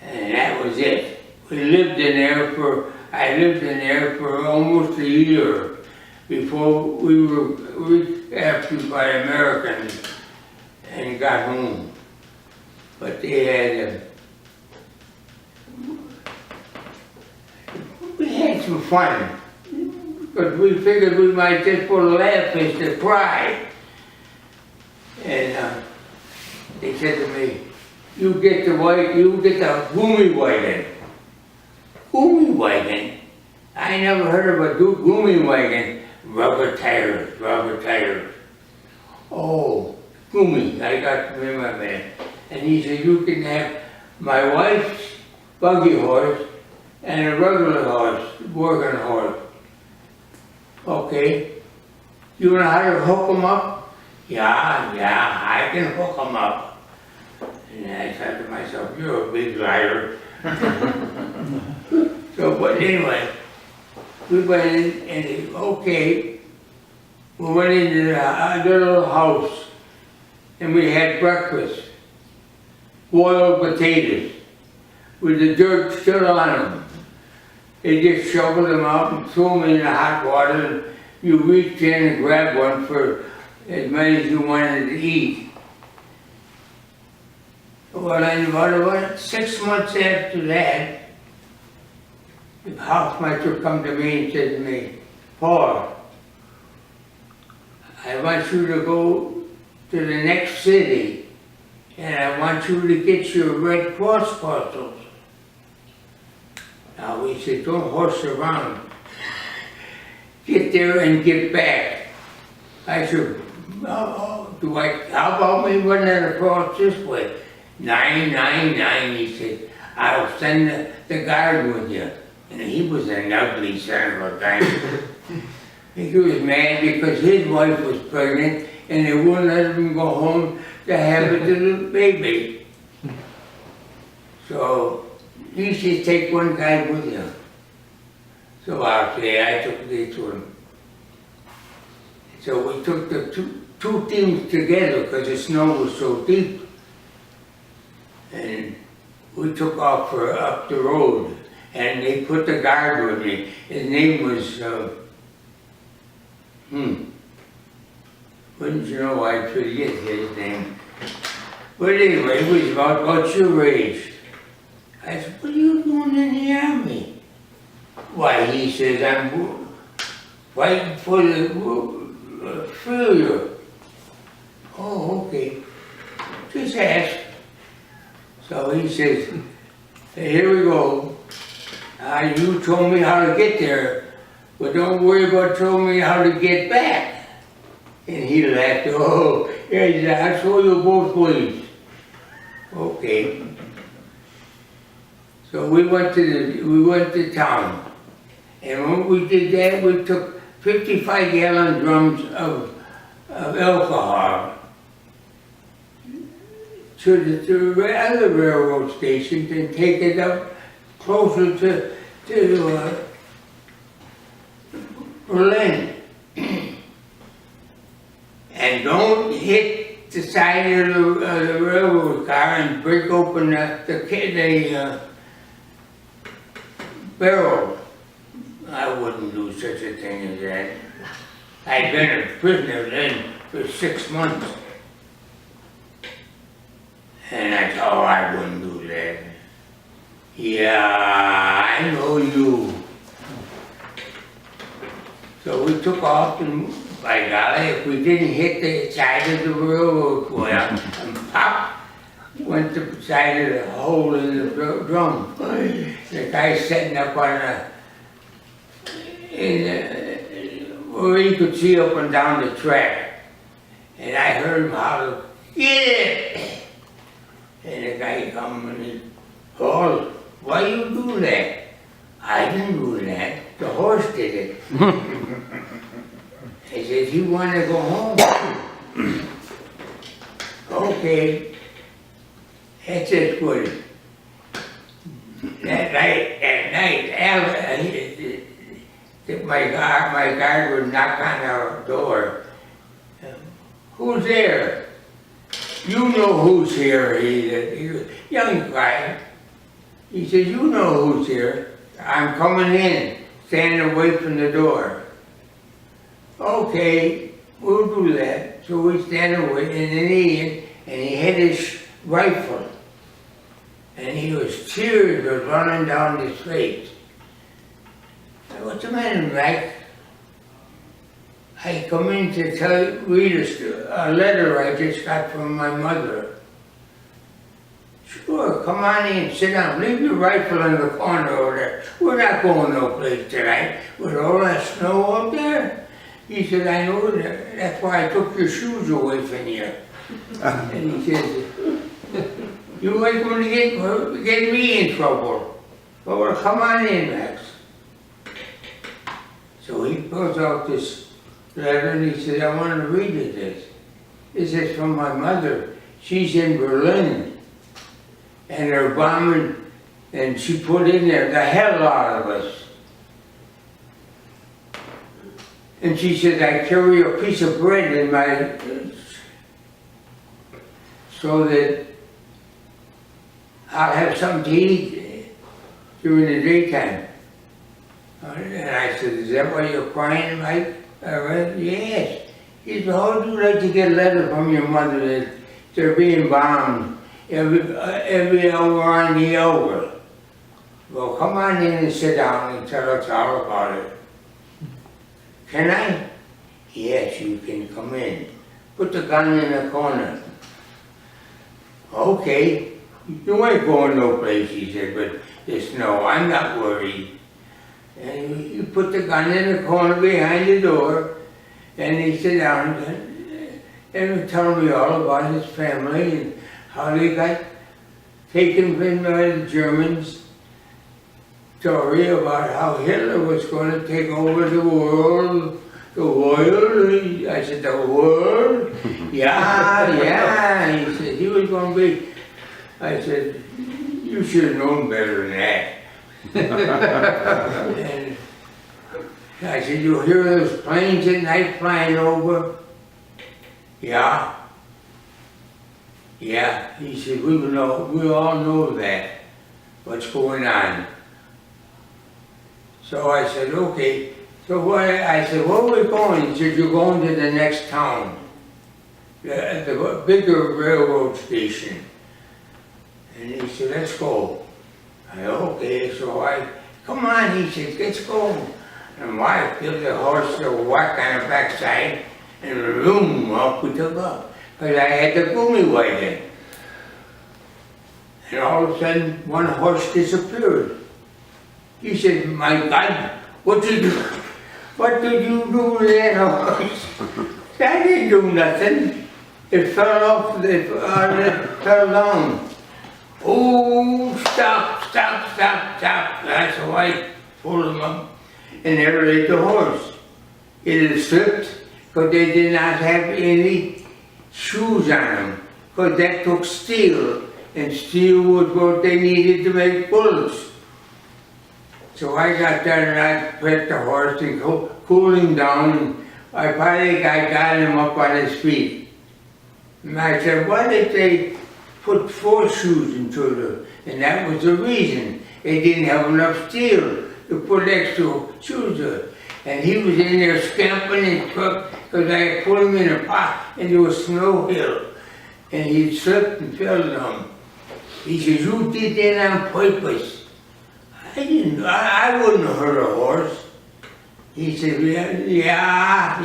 And that was it. I lived in there for almost a year before we were recaptured by Americans and got home. But they we had some fun, because we figured we might just put a laugh instead of cry. And they said to me, you get the Goomy wagon. Goomy wagon? I never heard of a Goomy wagon. Rubber tires. Oh, Goomy, I got them in my man. And he said, you can have my wife's buggy horse and a regular horse, working horse. Okay. You know how to hook them up? Yeah, I can hook them up. And I thought to myself, you're a big liar. So, but anyway, we went in and, okay, we went into the little house and we had breakfast. Boiled potatoes with the dirt still on them. They just shoveled them out and threw them in the hot water, and you reached in and grabbed one for as many as you wanted to eat. Well, and about 6 months after that, the housemaster come to me and said to me, Paul, I want you to go to the next city and I want you to get your Red Cross parcels. Now he said, don't horse around. Get there and get back. I said, how about me running across this way? 999, he said, I'll send the guard with you. And he was an ugly son of a gun. He was mad because his wife was pregnant and they wouldn't let him go home to have a little baby. So he said, take one guy with you. So I took this one. So we took the two teams together because the snow was so deep. And we took off up the road. And they put the guard with me. His name was, wouldn't you know, I forget his name. But anyway, he was about your age. I said, what are you doing in the army? Why, he says, I'm fighting for the failure. Oh, okay. Just ask. So he says, hey, here we go. You told me how to get there, but don't worry about telling me how to get back. And he laughed, oh, yeah, I'll show you both ways. Okay. So we went to town. And when we did that, we took 55-gallon drums of alcohol to the other railroad stations and take it up closer to Berlin. And don't hit the side of the railroad car and break open the barrel. I wouldn't do such a thing as that. I'd been a prisoner then for 6 months. And I thought, oh, I wouldn't do that. Yeah, I know you. So we took off, and by golly, if we didn't hit the side of the railroad well, and pop, went to the side of the hole in the drum. The guy sitting up on where you could see up and down the track. And I heard him holler, get it! And the guy come and he called, why you do that? I didn't do that. The horse did it. He says, you want to go home? Okay. That's it, good. That night, my guard would knock on our door. Who's there? You know who's here. He was a young guy. He says, you know who's here. I'm coming in. Stand away from the door. Okay, we'll do that. So we stand away, and he had his rifle. And tears were running down his face. I said, what's the matter, Mac? I come in to read a letter I just got from my mother. Sure, come on in, sit down. Leave your rifle in the corner over there. We're not going no place tonight with all that snow up there. He said, I know that. That's why I took your shoes away from you. And he says, you ain't going to get me in trouble. Well, come on in, Max. So he pulls out this letter and he said, I want to read you this. This is from my mother. She's in Berlin. And they're bombing, and she put in there the hell out of us. And she said, I carry a piece of bread in my, so that I'll have something to eat during the daytime. And I said, is that why you're crying, Mike? Yes. He said, how would you like to get a letter from your mother that they're being bombed every hour on the hour? Well, come on in and sit down and tell us all about it. Can I? Yes, you can come in. Put the gun in the corner. Okay. You ain't going no place, he said, but just no, I'm not worried. And you put the gun in the corner behind the door, and he sat down and told me all about his family and how they got taken from the Germans. Story about how Hitler was going to take over the world. The world? I said, the world? Yeah. He said, he was going to be. I said, you should have known better than that. And I said, you hear those planes at night flying over? Yeah. Yeah. He said, we all know that, what's going on. So I said, okay. So I said, where are we going? He said, you're going to the next town, the bigger railroad station. And he said, let's go. I said, okay. So come on, he said, let's go. And I feel the horse whack on the backside, and boom, off we took off. Because I had the boomy wagon. And all of a sudden, one horse disappeared. He said, my God, what did you do with that horse? I didn't do nothing. It fell off, it fell down. Oh, stop. That's how I pulled him up. And there laid the horse. It had slipped because they did not have any shoes on them. Because that took steel. And steel was what they needed to make bullets. So I got there and I pet the horse and cooled him down. And I got him up on his feet. And I said, why did they put 4 shoes into it? And that was the reason. They didn't have enough steel to put extra shoes in. And he was in there stamping and truck because I had put him in a pot into a snow hill. And he slipped and fell down. He said, you did that on purpose. I wouldn't have hurt a horse. He said, yeah.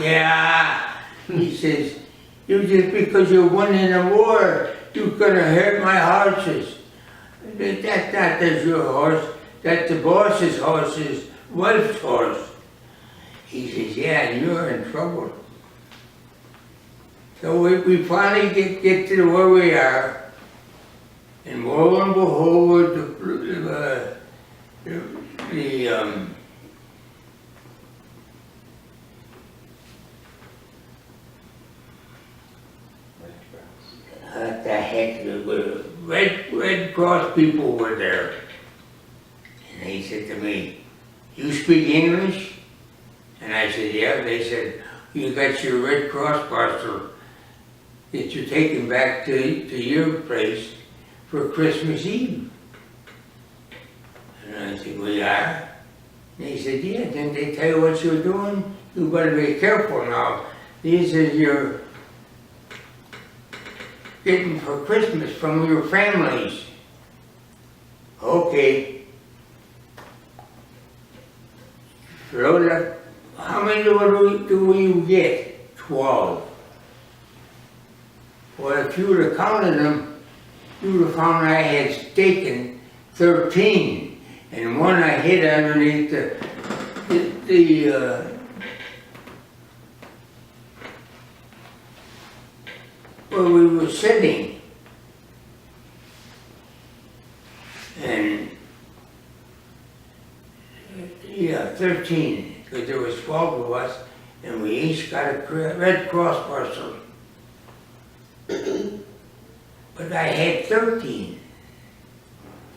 He says, you just because you won in the war, you're gonna hurt my horses. That's your horse. That's the boss's horse's wife's horse. He says, yeah, and you're in trouble. So we finally get to where we are. And lo and behold, what the heck, the Red Cross people were there. And they said to me, "You speak English?" And I said, "Yeah." They said, "You got your Red Cross parcel that you're taking back to your place for Christmas Eve?" And I said, "We are." And he said, "Yeah, didn't they tell you what you're doing? You better be careful now. These are your getting for Christmas from your families." Okay. Rhoda, how many do you get? 12. Well, if you would have counted them, you would have found I had taken 13. And one I hid underneath where we were sitting. And yeah, 13, because there was 12 of us, and we each got a Red Cross parcel. But I had 13.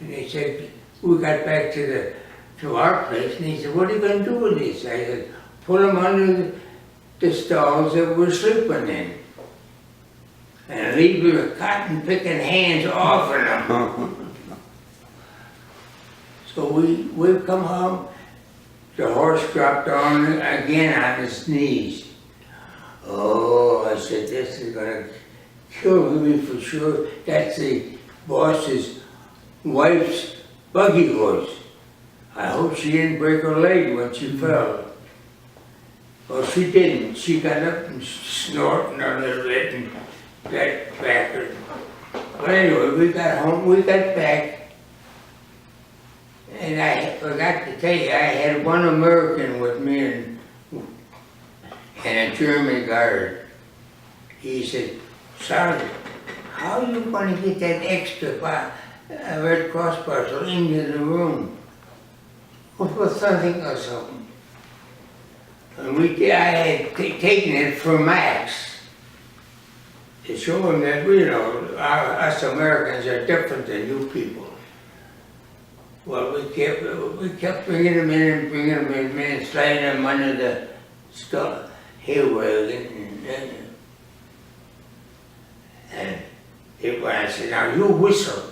And they said, we got back to our place, and he said, "What are you going to do with this?" I said, "Put them under the stalls that we're sleeping in. And leave your cotton picking hands off of them." So we've come home. The horse dropped on again on his knees. Oh, I said, "This is gonna kill me for sure." That's the boss's wife's buggy horse. I hope she didn't break her leg when she fell. Well, she didn't. She got up and snorting a little bit and got back. But anyway, we got home, we got back. And I forgot to tell you, I had one American with me and a German guard. He said, "Sergeant, how are you going to get that extra Red Cross parcel into the room? What's something or something?" And I had taken it for Max to show him that, us Americans are different than you people. Well, we kept bringing them in and sliding them under the hay wagon. And I said, "Now you whistle.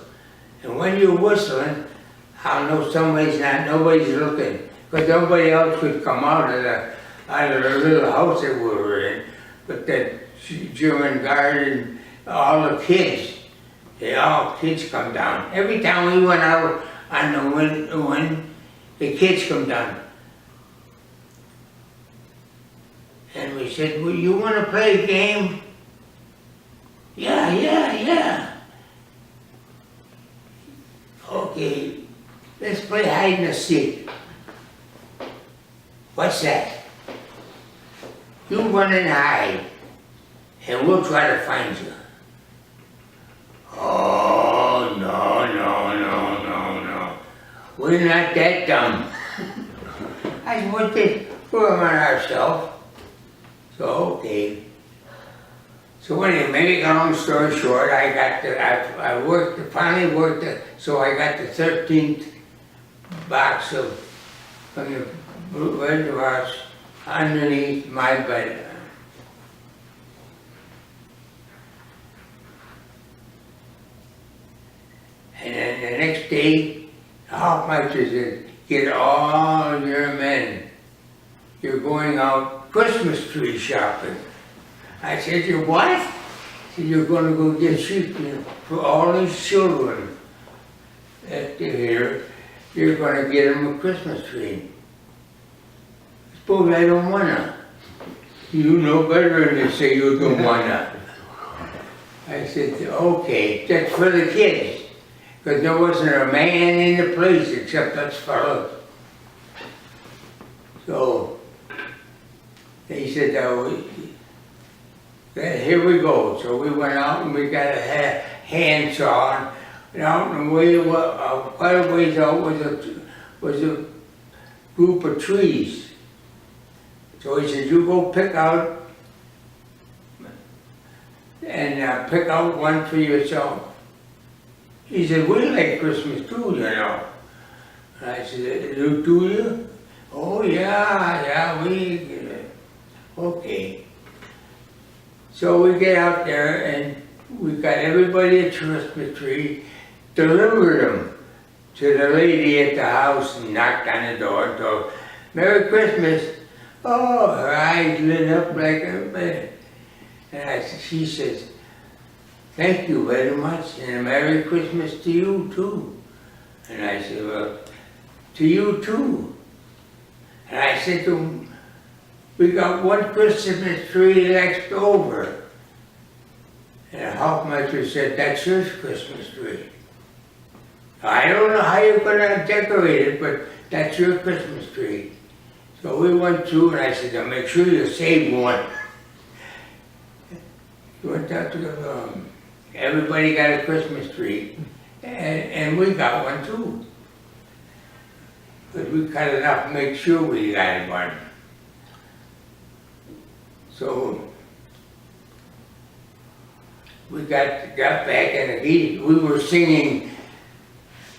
And when you're whistling, I'll know nobody's looking. Because nobody else could come out of the little house that we were in. But that German guard and all the kids, kids come down. Every time we went out on the wind, the kids come down. And we said, "Well, you want to play a game?" Yeah. Okay, let's play hide and seek. What's that? You run and hide, and we'll try to find you. Oh, no. We're not that dumb. I said, we're on ourselves. So, okay. So anyway, make a long story short, I finally worked, so I got the 13th box from the Red Cross underneath my bed. And then the next day, the Hofmeister said, "Get all your men. You're going out Christmas tree shopping." I said, "You what?" He said, "You're going to go get sheep for all these children that are here. You're going to get them a Christmas tree." Suppose I don't wanna. You know better than to say you don't wanna. I said, "Okay, that's for the kids." Because there wasn't a man in the place except us fellows. So he said, "Here we go." So we went out and we got a handsaw. And out in the way, quite a ways out was a group of trees. So he said, you go pick out and pick out one for yourself. He said, we like Christmas too, you know. And I said, do you? Oh yeah, okay. So we get out there and we got everybody a Christmas tree, delivered them to the lady at the house and knocked on the door and told, Merry Christmas. Oh, her eyes lit up like a, and she says, thank you very much and a Merry Christmas to you too. And I said, well, to you too. And I said to him, we got one Christmas tree next over. And the housemaster said, that's your Christmas tree. I don't know how you're going to decorate it, but that's your Christmas tree. So we went through and I said, now make sure you save one. We went out to everybody got a Christmas tree, and we got one too. But we cut it up to make sure we got one. So we got back and we were singing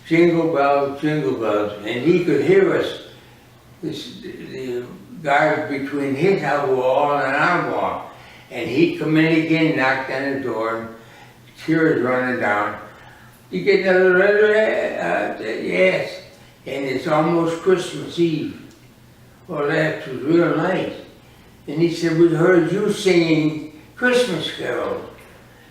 Jingle Bells, and he could hear us. The guard between his wall and our wall. And he'd come in again, knocked on the door, tears running down. You get another letter? Yes. And it's almost Christmas Eve. Well, that was real nice. And he said, we heard you singing Christmas carols,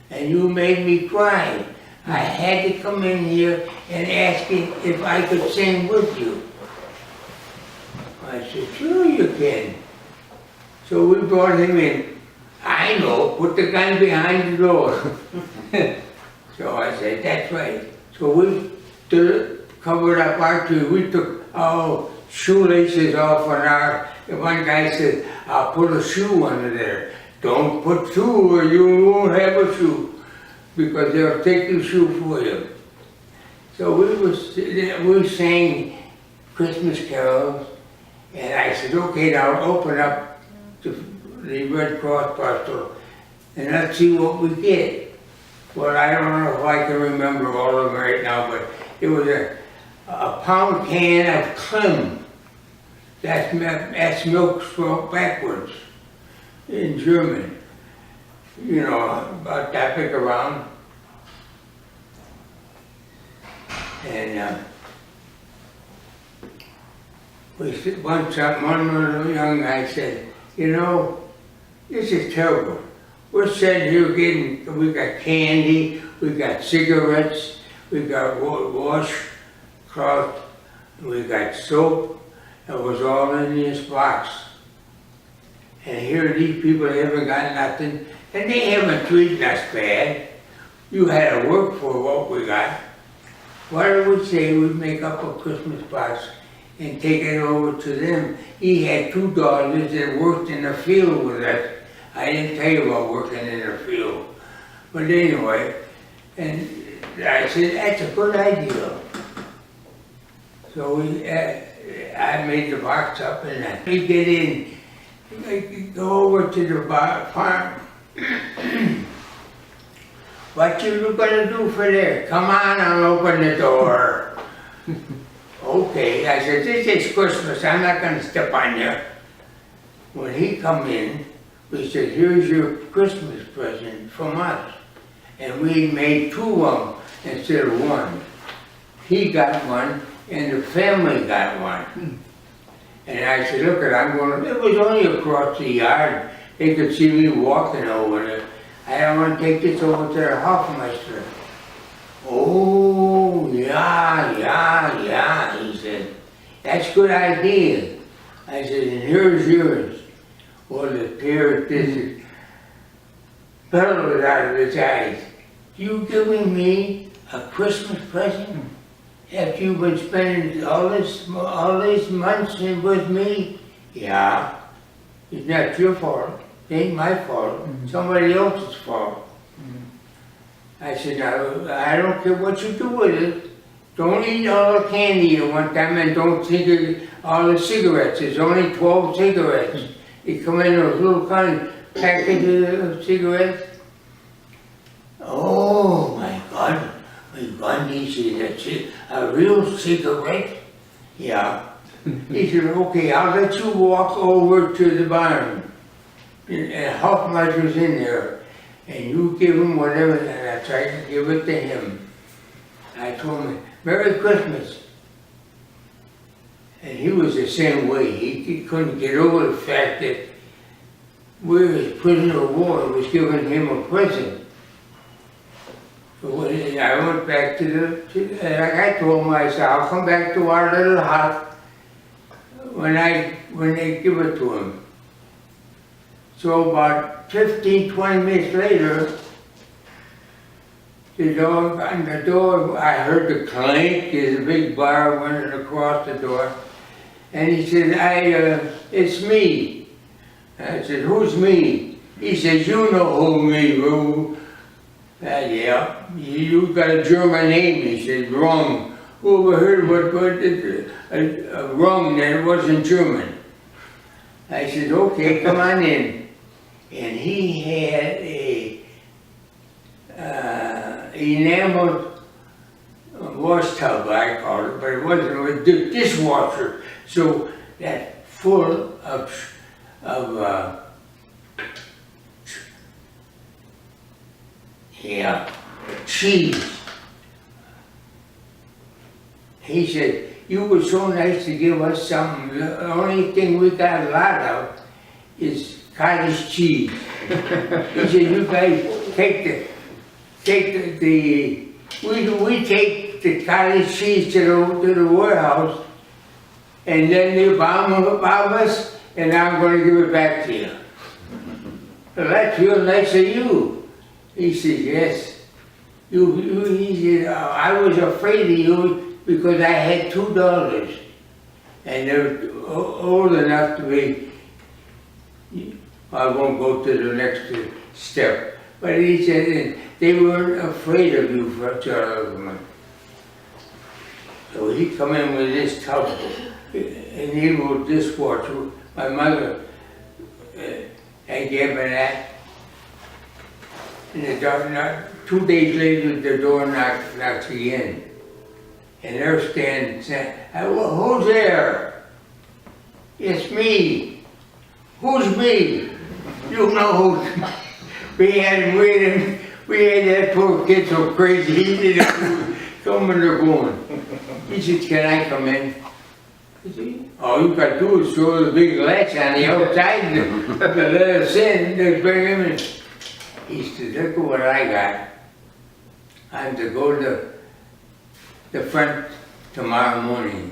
and you made me cry. I had to come in here and ask you if I could sing with you. I said, sure you can. So we brought him in. I know, put the gun behind the door. So I said, that's right. So we covered up our tree. We took our shoelaces off on our, one guy said, I'll put a shoe under there. Don't put two or you won't have a shoe, because they'll take the shoe for you. So we sang Christmas carols, and I said, okay, now open up the Red Cross parcel and let's see what we get. Well, I don't know if I can remember all of them right now, but it was a pound can of Klim. That's milk spelled backwards in German. You know, about that big around. And one little young guy said, you know, this is terrible. We're sitting here we got candy, we got cigarettes, we got washcloth, we got soap. It was all in this box. And here these people haven't got nothing, and they haven't treated us bad. You had to work for what we got. Why do we say we make up a Christmas box and take it over to them? He had two daughters that worked in the field with us. I didn't tell you about working in the field. But anyway, and I said, that's a good idea. So I made the box up and we get in, go over to the farm. What you gonna do for there? Come on, I'll open the door. Okay, I said, this is Christmas, I'm not gonna step on you. When he come in, we said, here's your Christmas present from us. And we made two of them instead of one. He got one, and the family got one. And I said, look, it was only across the yard. They could see me walking over there. I don't want to take this over to the Hofmeister. Oh, yeah, he said. That's a good idea. I said, and here's yours. Well, the pair of this fellow out of his eyes. You giving me a Christmas present after you've been spending all these months with me? Yeah. It's not your fault. It ain't my fault. Somebody else's fault. I said, now, I don't care what you do with it. Don't eat all the candy at one time and don't take all the cigarettes. There's only 12 cigarettes. They come in those little kind of packages of cigarettes. Oh my God, he said, that's it, a real cigarette? Yeah. He said, okay, I'll let you walk over to the barn. And Hoffmeister's in there. And you give him whatever, and I tried to give it to him. I told him, Merry Christmas. And he was the same way. He couldn't get over the fact that we as prisoner of war was giving him a present. So when I went back like I told him, I said, I'll come back to our little hut when they give it to him. So about 15, 20 minutes later, the dog on the door, I heard the clank, there's a big bar running across the door. And he said, it's me. I said, who's me? He says, you know who me, Rung. Yeah, you got a German name, he said, Rung. Who ever heard what a Rung that wasn't German? I said, okay, come on in. And he had a enameled wash tub, I call it, but it wasn't, it was a dishwasher. So that full of cheese. He said, you were so nice to give us something. The only thing we got a lot of is cottage cheese. He said, you guys we take the cottage cheese to the warehouse, and then they bomb us, and I'm going to give it back to you. Well, that's real nice of you. He said, yes. He said, I was afraid of you because I had $2, and they're old enough to be, I won't go to the next step. But he said they weren't afraid of you for a child. So he come in with this tub, and he will dishwasher. My mother, I gave her that. And the door 2 days later, the door knocks again. And they're standing saying, who's there? It's me. Who's me? You know who. We had that poor kid so crazy, he didn't come and they're going. He said, can I come in? I said, all you got to do is throw the big latch on the outside and let us in, they bring him in. He said, look at what I got. I'm to go to the front tomorrow morning.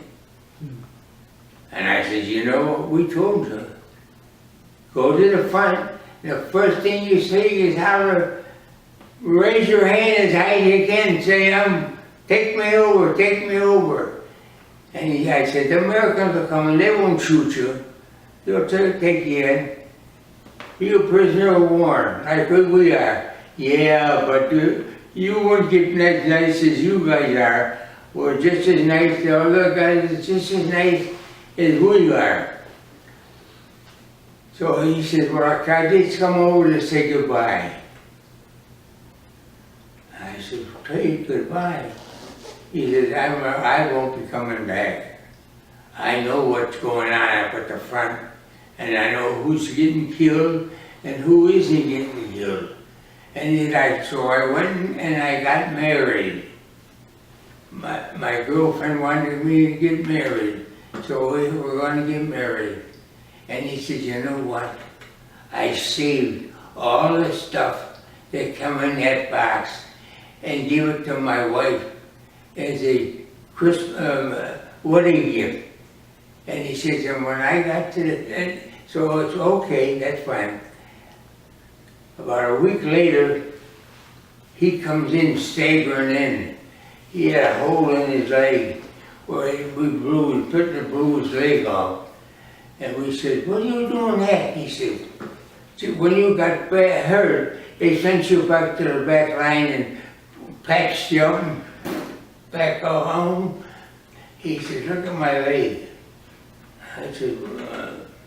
And I said, you know what we told you? Go to the front. The first thing you say is holler, raise your hand as high as you can and say, take me over, take me over. And I said, the Americans are coming, they won't shoot you. They'll take you in. You're a prisoner of war, like we are. Yeah, but you won't get as nice as you guys are. We're just as nice, the other guys are just as nice as we are. So he said, well, can I just come over to say goodbye? I said, tell you goodbye. He said, I won't be coming back. I know what's going on up at the front, and I know who's getting killed and who isn't getting killed. And so I went and I got married. My girlfriend wanted me to get married, so we were going to get married. And he said, you know what? I saved all the stuff that come in that box and give it to my wife as a wedding gift. And he says, and when I got to the, so it's okay, that's fine. About a week later, he comes in staggering in. He had a hole in his leg where we put the bruised leg off. And we said, what are you doing that? He said, when you got hurt, they sent you back to the back line and patched up and back home. He said, look at my leg. I said,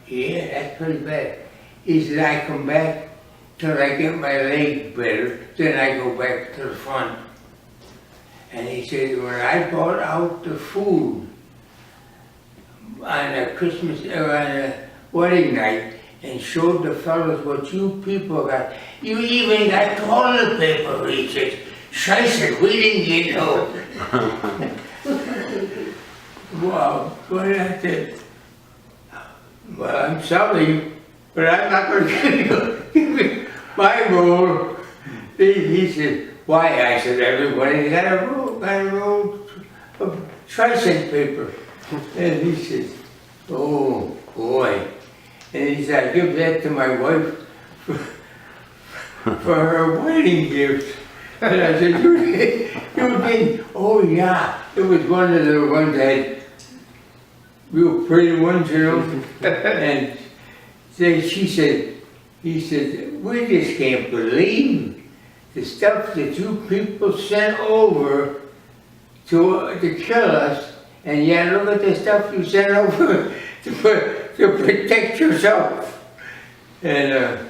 yeah, that's pretty bad. He said, I come back till I get my leg better, then I go back to the front. And he said, when I brought out the food on a Christmas, or on a wedding night, and showed the fellas what you people got, you even got toilet paper, he said. Scheisse, we didn't get no. Wow, but I said, well, I'm sorry, but I'm not going to give you my roll. He said, why? I said, everybody got a roll of Scheisse paper. And he said, oh boy. And he said, I give that to my wife for her wedding gift. And I said, you did? Oh yeah, it was one of the ones that had real pretty ones, you know. And he said, we just can't believe the stuff that you people sent over to kill us, and yet look at the stuff you sent over to protect yourself. And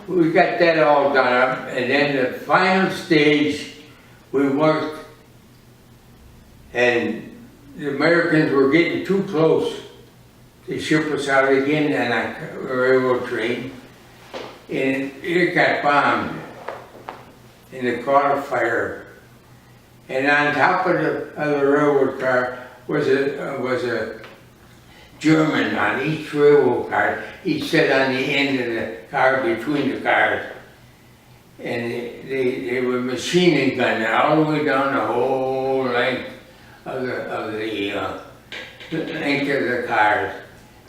we got that all done up, and then the final stage, we worked, and the Americans were getting too close to ship us out again on a railroad train, and it got bombed in the car fire. And on top of the railroad car was a German on each railroad car. He sat on the end of the car between the cars. And they were machining gunning all the way down the whole length of the length of the cars.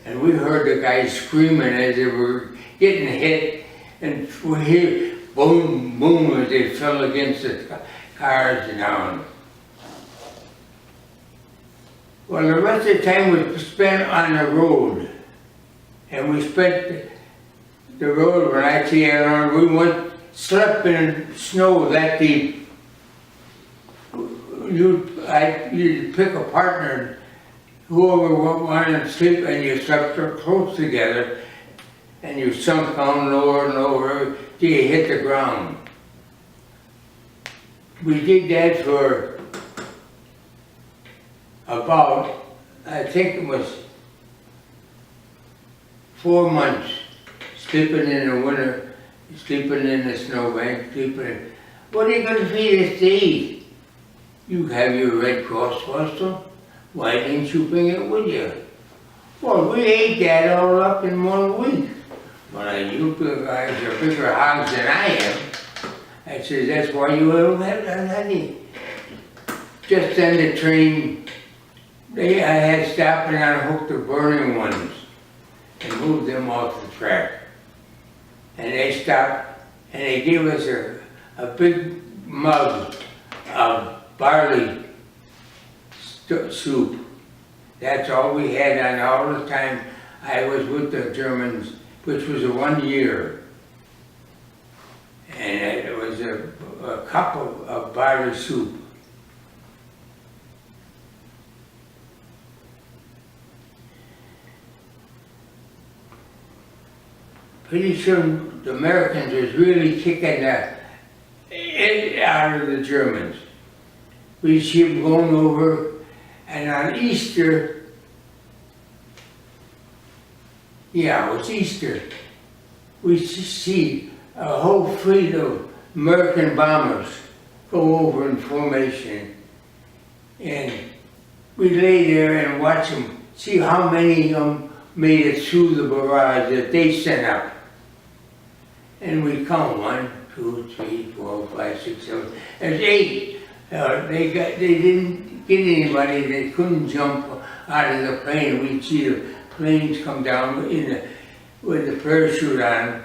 And we heard the guys screaming as they were getting hit, and we hear boom, boom as they fell against the cars down. Well, the rest of the time was spent on the road. And we spent the road, when I see it, we went slipping in snow that deep. You'd pick a partner, whoever wanted to sleep, and you slept close together, and you sunk down lower and lower till you hit the ground. We did that for about, I think it was 4 months, sleeping in the winter, sleeping in the snowbank, sleeping. What are you going to feed us to eat? You have your Red Cross Hostel. Why didn't you bring it with you? Well, we ate that all up in 1 week. Well, you guys are bigger hogs than I am. I said, that's why you don't have any. Just then the train, I had stopped and unhooked the burning ones and moved them off the track. And they stopped and they gave us a big mug of barley soup. That's all we had on all the time I was with the Germans, which was 1 year. And it was a cup of barley soup. Pretty soon the Americans was really kicking it out of the Germans. We see them going over, and on Easter, yeah, it was Easter, we see a whole fleet of American bombers go over in formation, and we lay there and watch them, see how many of them made it through the barrage that they sent up. And we count 1, 2, 3, 4, 5, 6, 7. There's 8. They didn't get anybody. They couldn't jump out of the plane. We'd see the planes come down with the parachute on.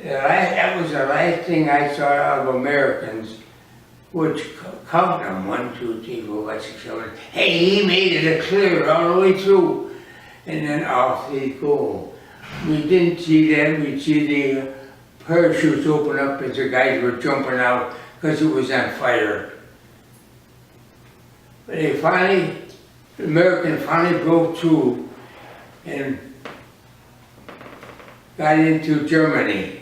That was the last thing I saw of Americans, which count them 1, 2, 3, 4, 5, 6, 7. Hey, he made it clear all the way through. and then off they go. We didn't see them, we'd see the parachutes open up as the guys were jumping out because it was on fire. But they finally, the Americans finally broke through and got into Germany.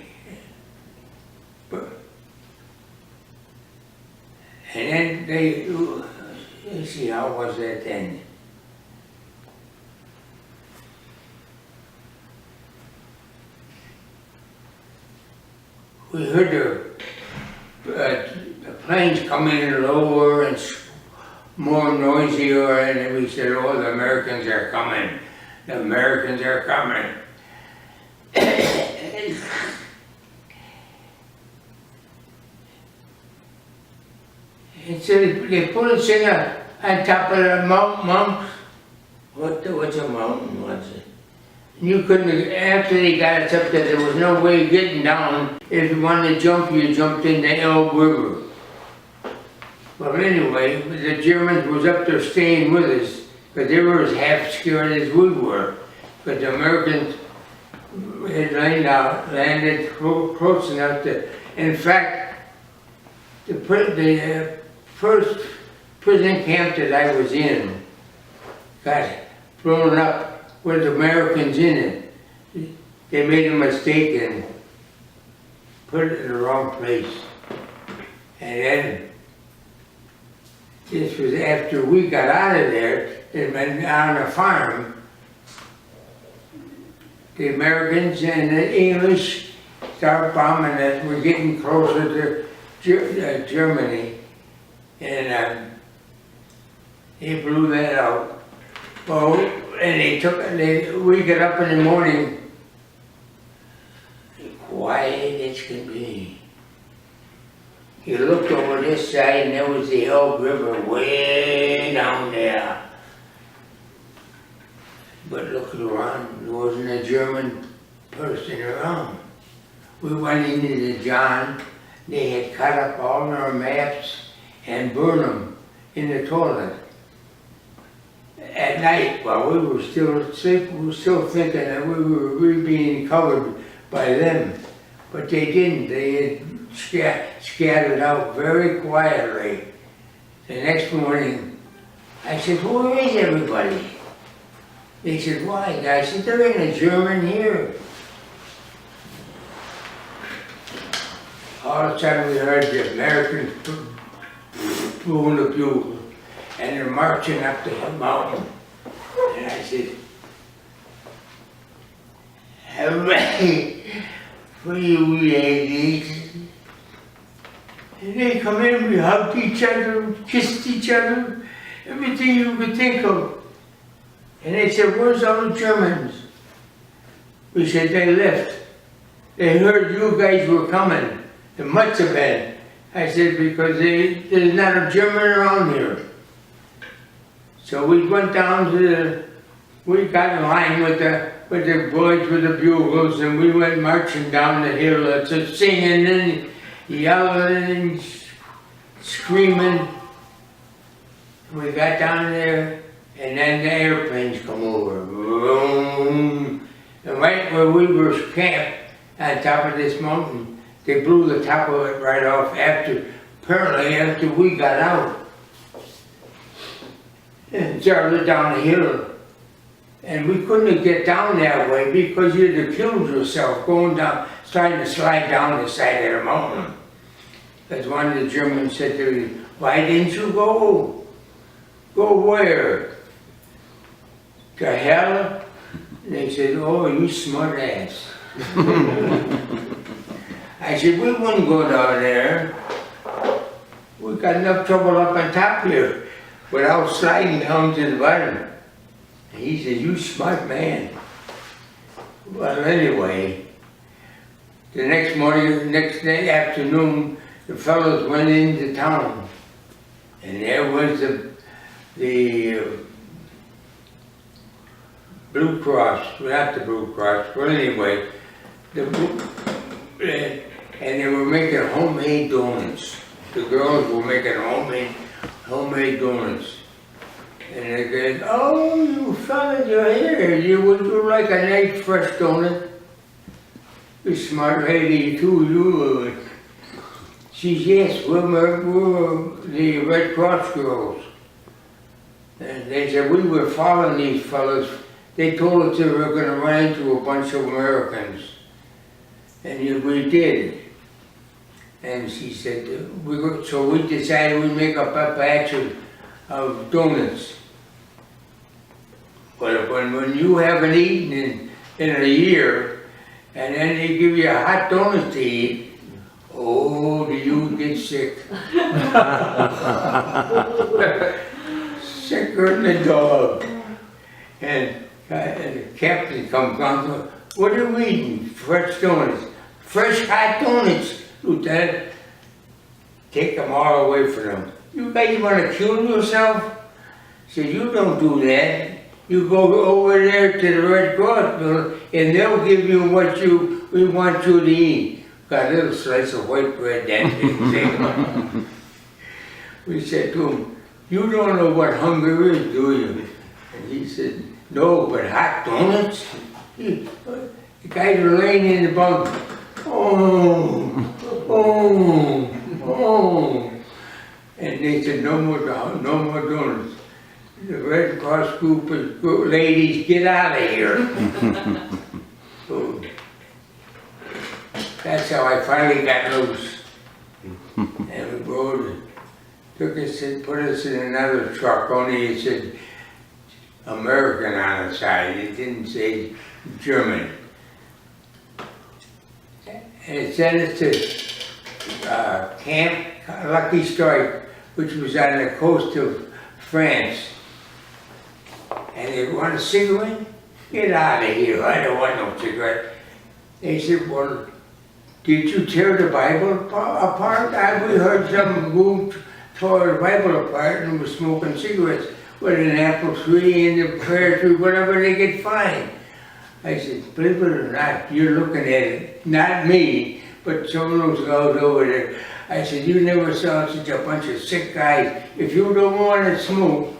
And then let's see, how was that then? We heard the planes coming in lower and more noisier, and then we said, oh, the Americans are coming. The Americans are coming. And so they put us on top of the mountain. What's a mountain? What's it? You couldn't, after they got us up there was no way of getting down. If you wanted to jump, you jumped in the Elbe River. Well, anyway, the Germans was up there staying with us, but they were as half scared as we were. But the Americans had landed close enough to, in fact, the first prison camp that I was in got blown up with Americans in it. They made a mistake and put it in the wrong place. And then, this was after we got out of there and went on a farm. The Americans and the English started bombing us. We're getting closer to Germany. And they blew that out. Well, and we got up in the morning, quiet as can be. You looked over this side and there was the Elbe River way down there. But look around, there wasn't a German person around. We went into the John, they had cut up all our maps and burned them in the toilet. At night, while we were still asleep, we were still thinking that we were being covered by them. But they didn't. They had scattered out very quietly. The next morning, I said, where is everybody? They said, why? I said, there ain't a German here. All of a sudden we heard the Americans blowing the bugle, and they're marching up the mountain. And I said, hooray for you ladies. And they come in, we hugged each other, kissed each other, everything you could think of. And they said, where's all the Germans? We said, they left. They heard you guys were coming. It must have been. I said, because there's not a German around here. So we went down to we got in line with the boys with the bugles, and we went marching down the hill, singing and yelling and screaming. We got down there, and then the airplanes come over. Boom. And right where we were camped on top of this mountain, they blew the top of it right off apparently after we got out. And started down the hill. And we couldn't get down that way because you'd have killed yourself going down, trying to slide down the side of the mountain. Because one of the Germans said to me, why didn't you go? Go where? To hell? And they said, oh, you smart ass. I said, we wouldn't go down there. We got enough trouble up on top here without sliding down to the bottom. And he said, you smart man. Well, anyway, the next morning, next day afternoon, the fellows went into town. And there was the Blue Cross, not the Blue Cross, but anyway, and they were making homemade donuts. The girls were making homemade donuts. And they go, oh, you fellas, you're here. Would you like a nice fresh donut? You smart lady too, you. She says, yes, we're the Red Cross girls. And they said, we were following these fellas. They told us they were going to run into a bunch of Americans. And we did. And she said, so we decided we'd make up a batch of donuts. But when you haven't eaten in a year, and then they give you a hot donut to eat, oh, do you get sick. Sicker than a dog. And the captain comes on, what are we eating? Fresh donuts. Fresh hot donuts, Lieutenant. Take them all away from them. You guys want to kill yourself? So you don't do that. You go over there to the Red Cross building and they'll give you what we want you to eat. Got a little slice of white bread, that thing. We said to him, you don't know what hunger is, do you? And he said, no, but hot donuts? The guys are laying in the bunk. Oh. And they said, no more donuts. The Red Cross group of ladies, get out of here. So that's how I finally got loose. And we rode, took us and put us in another truck, only it said American on the side. It didn't say German. And it sent us to Camp Lucky Strike, which was on the coast of France. And they want a cigarette? Get out of here, I don't want no cigarette. They said, well, did you tear the Bible apart? We heard some who tore the Bible apart and was smoking cigarettes with an apple tree and a pear tree, whatever they could find. I said, believe it or not, you're looking at it, not me, but some of those guys over there. I said, you never saw such a bunch of sick guys. If you don't want to smoke,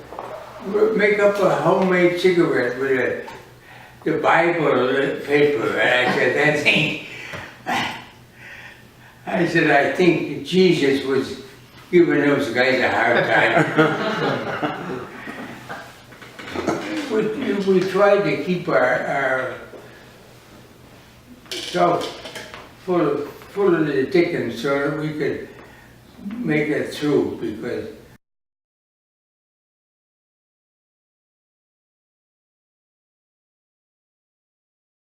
make up a homemade cigarette with the Bible paper. And I said, that ain't. I said, I think Jesus was giving those guys a hard time. we tried to keep our self full of the dickens so that we could make it through, because